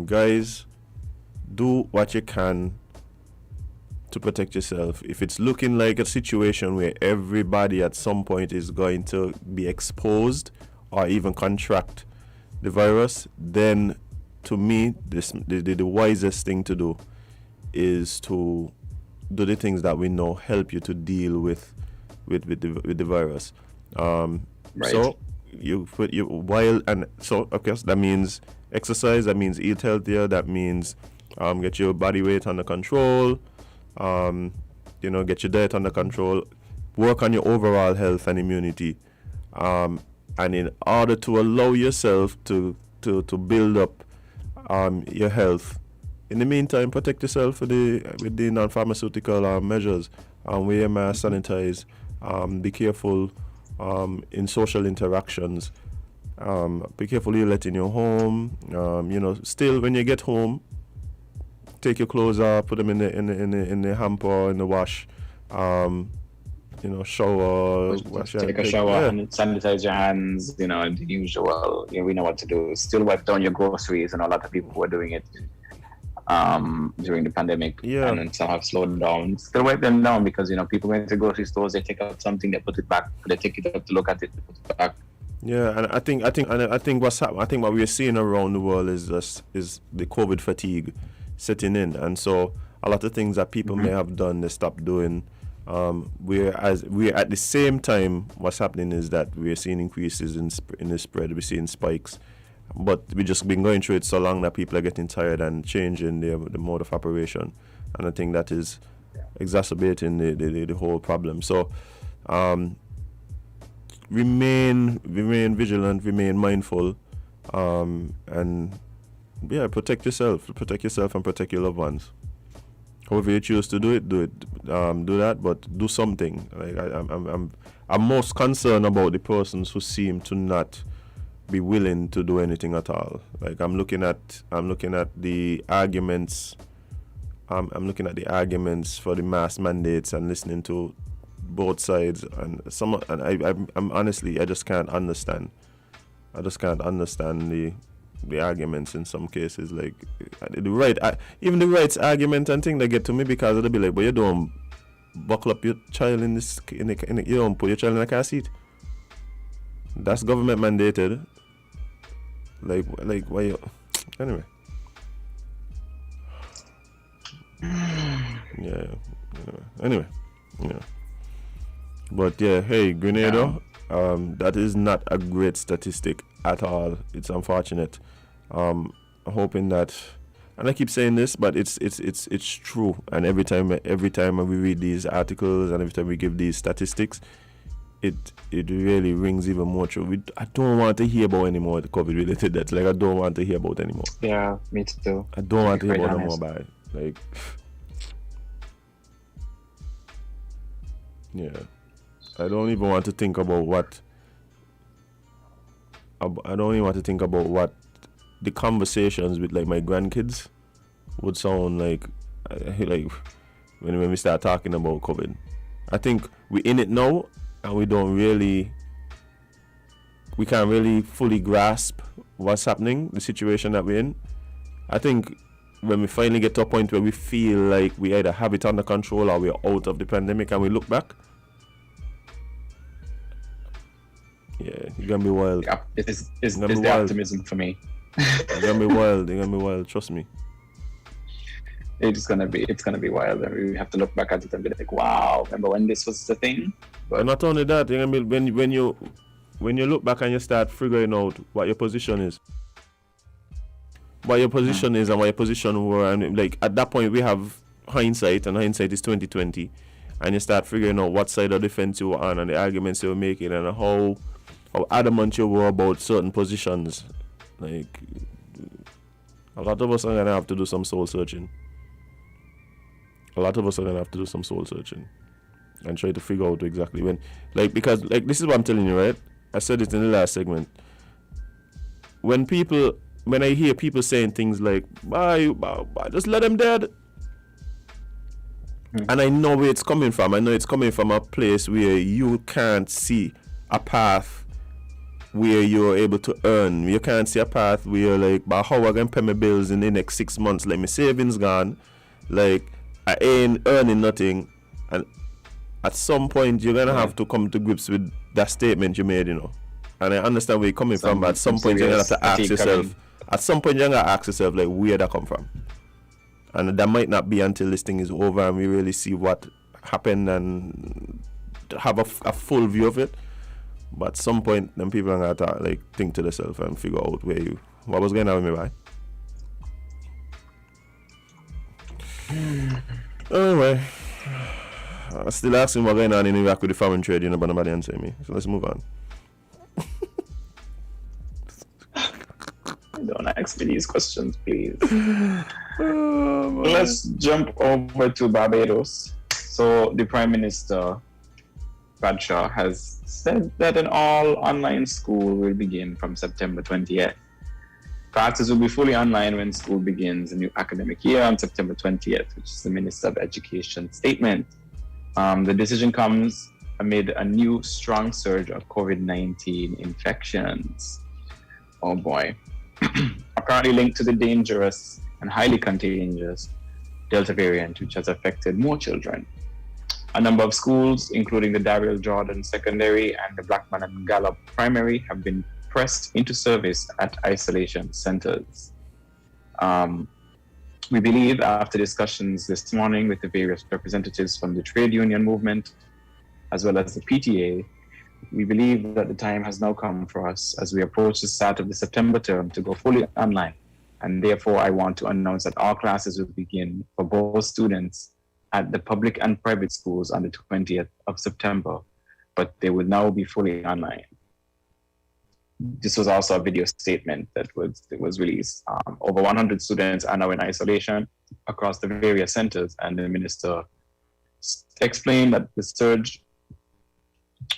Guys, do what you can to protect yourself. If it's looking like a situation where everybody at some point is going to be exposed or even contract the virus, then to me, the wisest thing to do is to do the things that we know help you to deal with the virus. Right. So of course that means exercise, that means eat healthier, that means get your body weight under control, get your diet under control, work on your overall health and immunity, and in order to allow yourself to build up your health, in the meantime, protect yourself with the non-pharmaceutical measures. Wear your mask, sanitize, be careful in social interactions. Be careful you let in your home. Still when you get home, take your clothes off, put them in the hamper, in the wash. Shower. Take a shower and sanitize your hands. The usual. We know what to do. Still wipe down your groceries, and a lot of people who are doing it. during the pandemic, Yeah. and then some have slowed down. Still wipe them down because people go into grocery stores, they take out something, they put it back, they take it up to look at it, they put it back. Yeah, and I think what we're seeing around the world is the COVID fatigue setting in, and so a lot of things that people may have done, they stopped doing. We're at the same time, what's happening is that we're seeing increases in the spread. We're seeing spikes, but we've just been going through it so long that people are getting tired and changing the mode of operation, and I think that is exacerbating the whole problem. So. Remain vigilant, remain mindful, and protect yourself and protect your loved ones. However you choose to do that, but do something. Like I'm most concerned about the persons who seem to not be willing to do anything at all. Like I'm looking at the arguments. I'm looking at the arguments for the mask mandates and listening to both sides, and I'm honestly, I just can't understand. I just can't understand the arguments in some cases. Like even the rights argument and thing, they get to me because they'll be like, but you don't buckle up your child you don't put your child in a car seat. That's government mandated. Like why you anyway. Anyway. But yeah, hey, Grenada, that is not a great statistic at all. It's unfortunate. I'm hoping that, and I keep saying this, but it's true. And every time we read these articles and every time we give these statistics, it really rings even more true. I don't want to hear about any more COVID related deaths. Like I don't want to hear about anymore. Yeah, me too. I don't want to hear about no more about it. Like, yeah. I don't even want to think about what the conversations with like my grandkids would sound like when we start talking about COVID. I think we're in it now and we can't really fully grasp what's happening, the situation that we're in. I think when we finally get to a point where we feel like we either have it under control or we're out of the pandemic and we look back, yeah, it's gonna be wild. Yeah, it's the optimism for me. It's gonna be wild. Trust me. It's gonna be wild, and we have to look back at it and be like, wow, remember when this was the thing? But not only that, you're gonna be, when you look back and you start figuring out what your position is. What your position is and what your position were, and like at that point we have hindsight, and hindsight is 2020, and you start figuring out what side of the fence you were on and the arguments you were making and how adamant you were about certain positions. Like a lot of us are gonna have to do some soul searching. And try to figure out exactly when, because this is what I'm telling you, right? I said it in the last segment. When I hear people saying things like, bye, just let them dead. And I know where it's coming from. I know it's coming from a place where you can't see a path where you're able to earn. You can't see a path where you're like, but how am I going to pay my bills in the next 6 months? Like, my savings gone. Like, I ain't earning nothing. And at some point, you're going to have to come to grips with that statement you made, And I understand where you're coming from, but at some point, you're going to have to ask yourself. At some point, you're going to ask yourself, like, where that come from? And that might not be until this thing is over and we really see what happened and have a full view of it. But at some point, then people are going to think to themselves and figure out what was going on with me, right? Anyway, I'm still asking what's going on in Iraq with the foreign trade, but nobody answering me. So let's move on. Don't ask me these questions, please. Let's jump over to Barbados. So the Prime Minister, Bradshaw, has said that an all-online school will begin from September 20th. Classes will be fully online when school begins the new academic year on September 20th, which is the Minister of Education statement. The decision comes amid a new strong surge of COVID-19 infections. Oh boy. Apparently linked to the dangerous and highly contagious Delta variant, which has affected more children. A number of schools, including the Daryl Jordan Secondary and the Blackman and Gallup Primary, have been pressed into service at isolation centers. We believe, after discussions this morning with the various representatives from the trade union movement, as well as the PTA, we believe that the time has now come for us as we approach the start of the September term to go fully online. And therefore, I want to announce that all classes will begin for both students at the public and private schools on the 20th of September, but they will now be fully online. This was also a video statement that was released. Over 100 students are now in isolation across the various centers, and the minister explained that the surge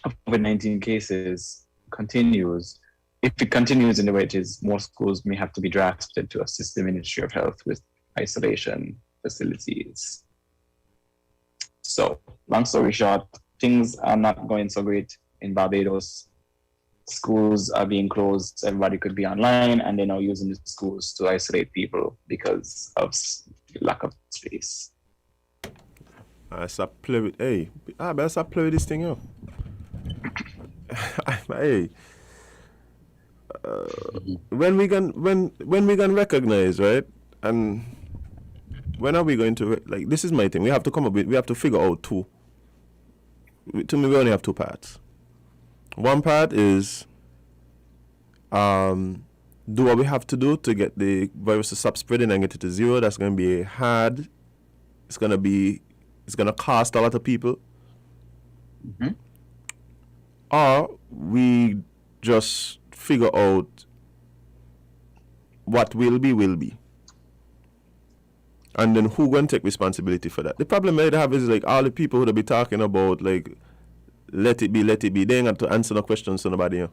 of COVID-19 cases continues. If it continues in the way it is, more schools may have to be drafted to assist the Ministry of Health with isolation facilities. So, long story short, things are not going so great in Barbados. Schools are being closed, everybody could be online, and they're now using the schools to isolate people because of lack of space. I stop play with I stop play with this thing up. Hey, when we can recognize, right? And when are we going to like? This is my thing. We have to come up with. We have to figure out two. To me, we only have two parts. One part is do what we have to do to get the virus to stop spreading and get it to zero. That's going to be hard. It's going to cost a lot of people. Mm-hmm. Or we just figure out what will be. And then who going to take responsibility for that? The problem I have is like all the people who be talking about like let it be. They ain't got to answer no questions to nobody. You know?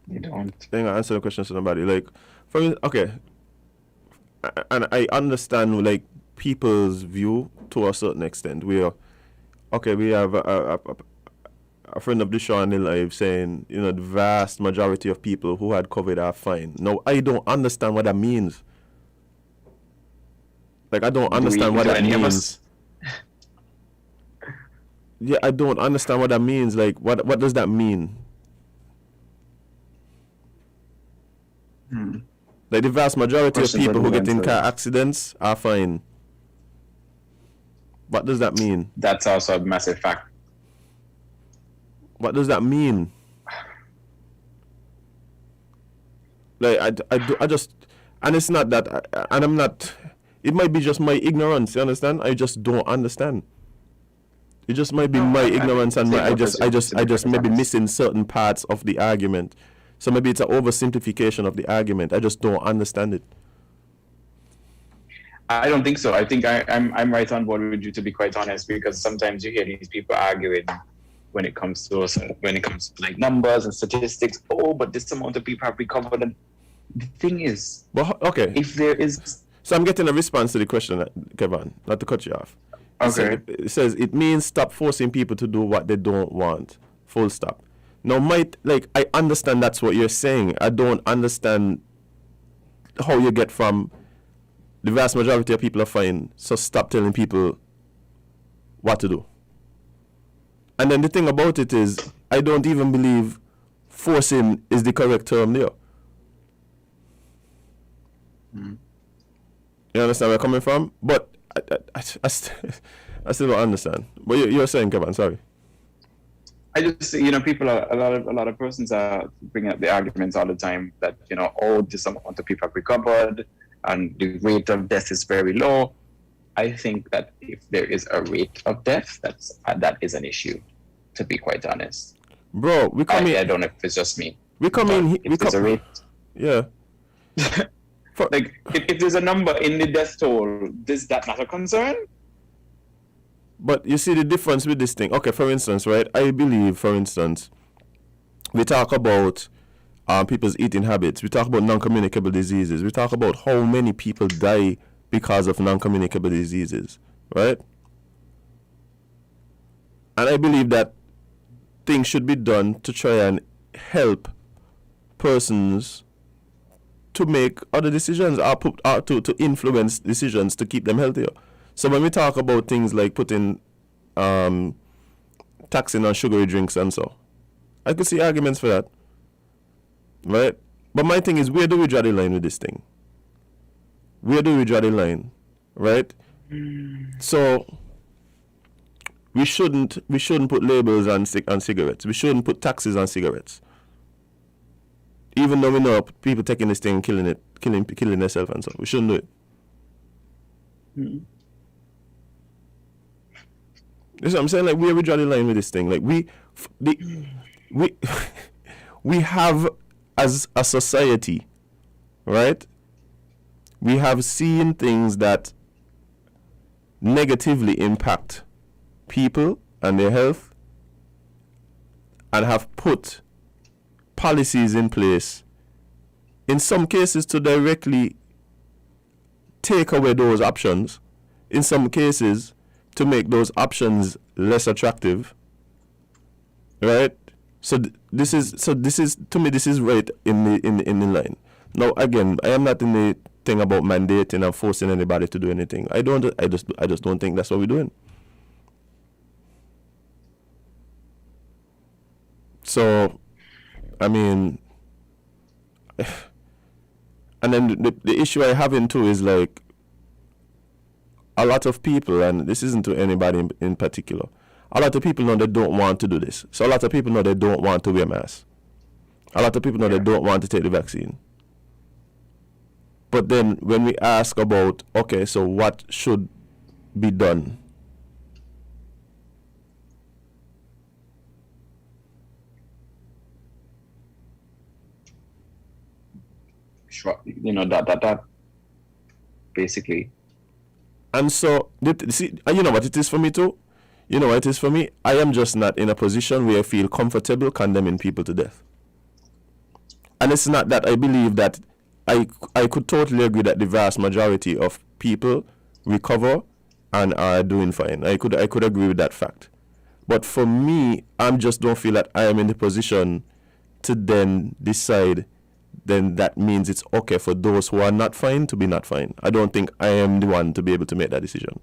They don't. They ain't got to answer no questions to nobody. Like, okay. And I understand like people's view to a certain extent. We have a friend of the show on the live saying, you know, the vast majority of people who had COVID are fine. Now, I don't understand what that means. Like, I don't understand what that means. Yeah, I don't understand what that means. Like, what does that mean? Like, the vast majority of people who get in car accidents are fine. What does that mean? That's also a massive fact. What does that mean? Like, I just, and it's not that, and I'm not, it might be just my ignorance, you understand? I just don't understand. It just might be my ignorance and I just maybe missing certain parts of the argument. So maybe it's an oversimplification of the argument. I just don't understand it. I don't think so. I think I'm right on board with you, to be quite honest, because sometimes you hear these people arguing when it comes to like numbers and statistics. Oh, but this amount of people have recovered. And the thing is, but okay, if there is, so I'm getting a response to the question, Kevon. Not to cut you off. Okay. It says it means stop forcing people to do what they don't want. Full stop. Now, I understand that's what you're saying. I don't understand how you get from the vast majority of people are fine, so stop telling people what to do. And then the thing about it is, I don't even believe forcing is the correct term there. You understand where I'm coming from? But I still don't understand. But you're saying, Kevon, sorry. I just, people are, a lot of persons are bringing up the arguments all the time that, this amount of people have recovered and the rate of death is very low. I think that if there is a rate of death, that is an issue, to be quite honest. Bro, I don't know if it's just me. There's a rate. Yeah. Like, if there's a number in the death toll, is that not a concern? But you see the difference with this thing. Okay, for instance, right? I believe, for instance, we talk about people's eating habits. We talk about non-communicable diseases. We talk about how many people die because of non-communicable diseases, right? And I believe that things should be done to try and help persons to make other decisions or to influence decisions to keep them healthier. So when we talk about things like putting taxing on sugary drinks and so, I could see arguments for that, right? But my thing is, where do we draw the line with this thing? Where do we draw the line, right? So we shouldn't put labels on cigarettes. We shouldn't put taxes on cigarettes. Even though we know people taking this thing and killing themselves and so, we shouldn't do it. That's what I'm saying. Like, where we draw the line with this thing? Like, we have, as a society, right? We have seen things that negatively impact people and their health, and have put policies in place, in some cases to directly take away those options, in some cases to make those options less attractive, right? So this is to me, this is right in the line. Now again, I am not in the thing about mandating and forcing anybody to do anything. I just don't think that's what we're doing. So, I mean, and then the issue I have in too is like, a lot of people, and this isn't to anybody in particular, a lot of people know they don't want to do this. So a lot of people know they don't want to wear masks. A lot of people know they don't want to take the vaccine. But then when we ask about, okay, so what should be done? You know, that basically. And so, see, you know what it is for me too? You know what it is for me? I am just not in a position where I feel comfortable condemning people to death. And it's not that I believe that I could totally agree that the vast majority of people recover and are doing fine. I could agree with that fact. But for me, I just don't feel that I am in the position to then decide then that means it's okay for those who are not fine to be not fine. I don't think I am the one to be able to make that decision.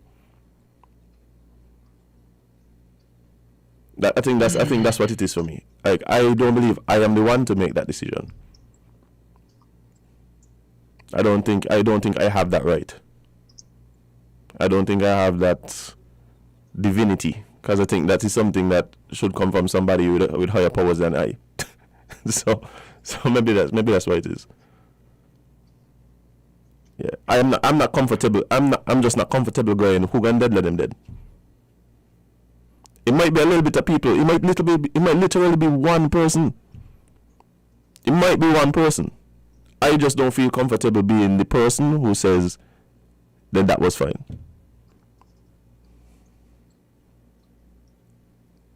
I think that's what it is for me. Like, I don't believe I am the one to make that decision. I don't think I have that right. I don't think I have that divinity, because I think that is something that should come from somebody with higher powers than I. So maybe that's what it is. Yeah, I'm not comfortable. I'm just not comfortable going, who gone dead, let them dead. It might be a little bit of people. It might literally be one person. It might be one person. I just don't feel comfortable being the person who says that was fine.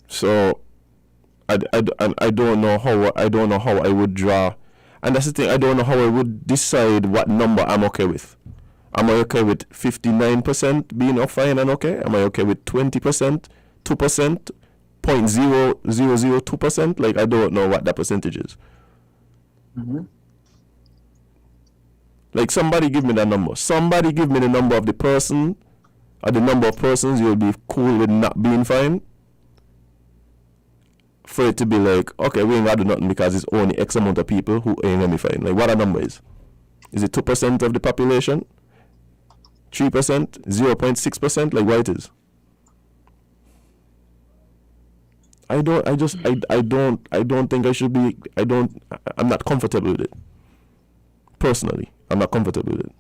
So I don't know how I would draw, and that's the thing. I don't know how I would decide what number I'm okay with. Am I okay with 59% being fine and okay? Am I okay with 20%, 2%, 0.0002%? Like, I don't know what that percentage is. Mm-hmm. Like, somebody give me that number. Somebody give me the number of the person, or the number of persons you'll be cool with not being fine, for it to be like, okay, we ain't got to do nothing because it's only X amount of people who ain't gonna be fine. Like, what a number is. Is it 2% of the population? 3%? 0.6%? Like, what it is? I don't think I should be, I'm not comfortable with it. Personally, I'm not comfortable with it.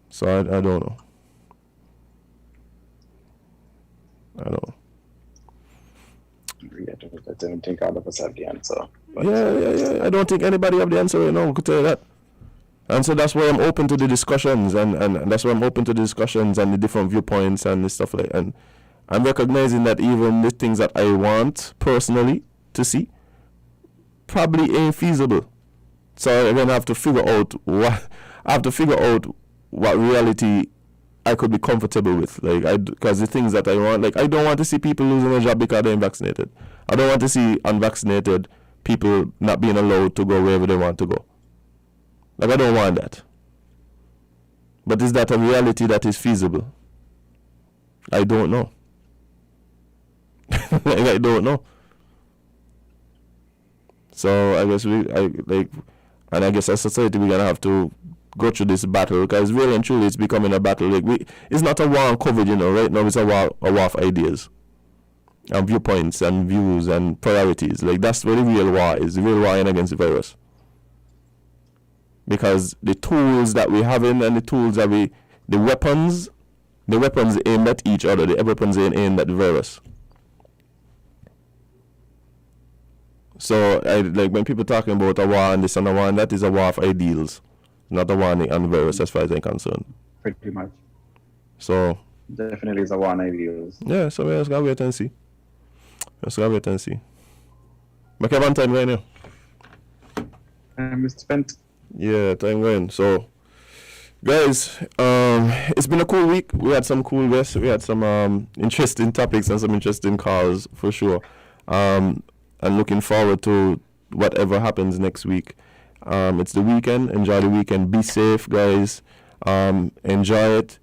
So I don't know. I don't know. I don't think all of us have the answer. Yeah. I don't think anybody have the answer right now. I could tell you that. And so that's why I'm open to the discussions, and that's why I'm open to the discussions and the different viewpoints and the stuff like. And I'm recognizing that even the things that I want personally to see probably ain't feasible. So I'm gonna have to figure out what reality I could be comfortable with. Like, because the things that I want, like, I don't want to see people losing their job because they're vaccinated. I don't want to see unvaccinated people not being allowed to go wherever they want to go. Like, I don't want that. But is that a reality that is feasible? I don't know. Like, I don't know. So I guess and I guess as a society we're gonna have to go through this battle, because really and truly it's becoming a battle. Like, it's not a war on COVID, you know. Right now it's a war of ideas and viewpoints and views and priorities. Like, that's where the real war is. The real war is against the virus. Because the tools that we have and the tools that the weapons aimed at each other, the weapons aimed at the virus. So, like, when people talking about a war and this and a war and that, is a war of ideals, not a war on the virus, as far as I'm concerned. Pretty much. So definitely is a war on ideals. Yeah, so we just gotta wait and see. But Kevon, time going now. It's spent. Yeah, time going. So, guys, it's been a cool week. We had some cool guests. We had some interesting topics and some interesting calls for sure. And looking forward to whatever happens next week. It's the weekend. Enjoy the weekend. Be safe, guys. Enjoy it.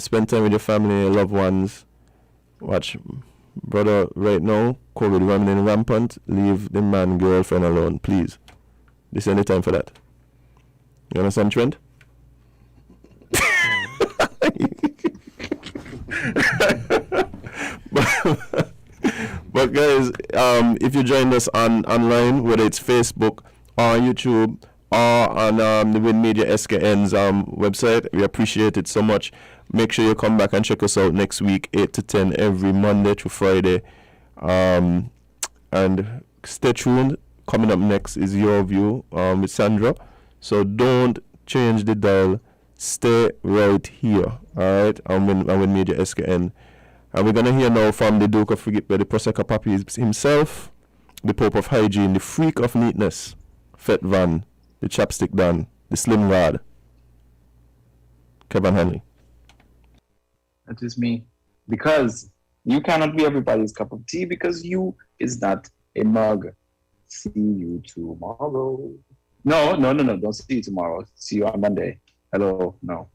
Spend time with your family and loved ones. Watch, brother, right now, COVID running rampant. Leave the man, girlfriend alone, please. This ain't the time for that. You understand, Trent? But guys, if you joined us online, whether it's Facebook or YouTube or on the WINNMedia SKN's website, we appreciate it so much. Make sure you come back and check us out next week, 8 to 10 every Monday through Friday. And stay tuned. Coming up next is Your View with Sandra. So don't change the dial. Stay right here, all right, on WINNMedia SKN. And we're going to hear now from the Duke of Frigate, the Prosecco Papi himself, the Pope of Hygiene, the Freak of Neatness, Fet Van, the Chapstick Dan, the Slim Rod, Kevon Hanley. That is me. Because you cannot be everybody's cup of tea, because you is not a mug. See you tomorrow. No. Don't see you tomorrow. See you on Monday. Hello. No.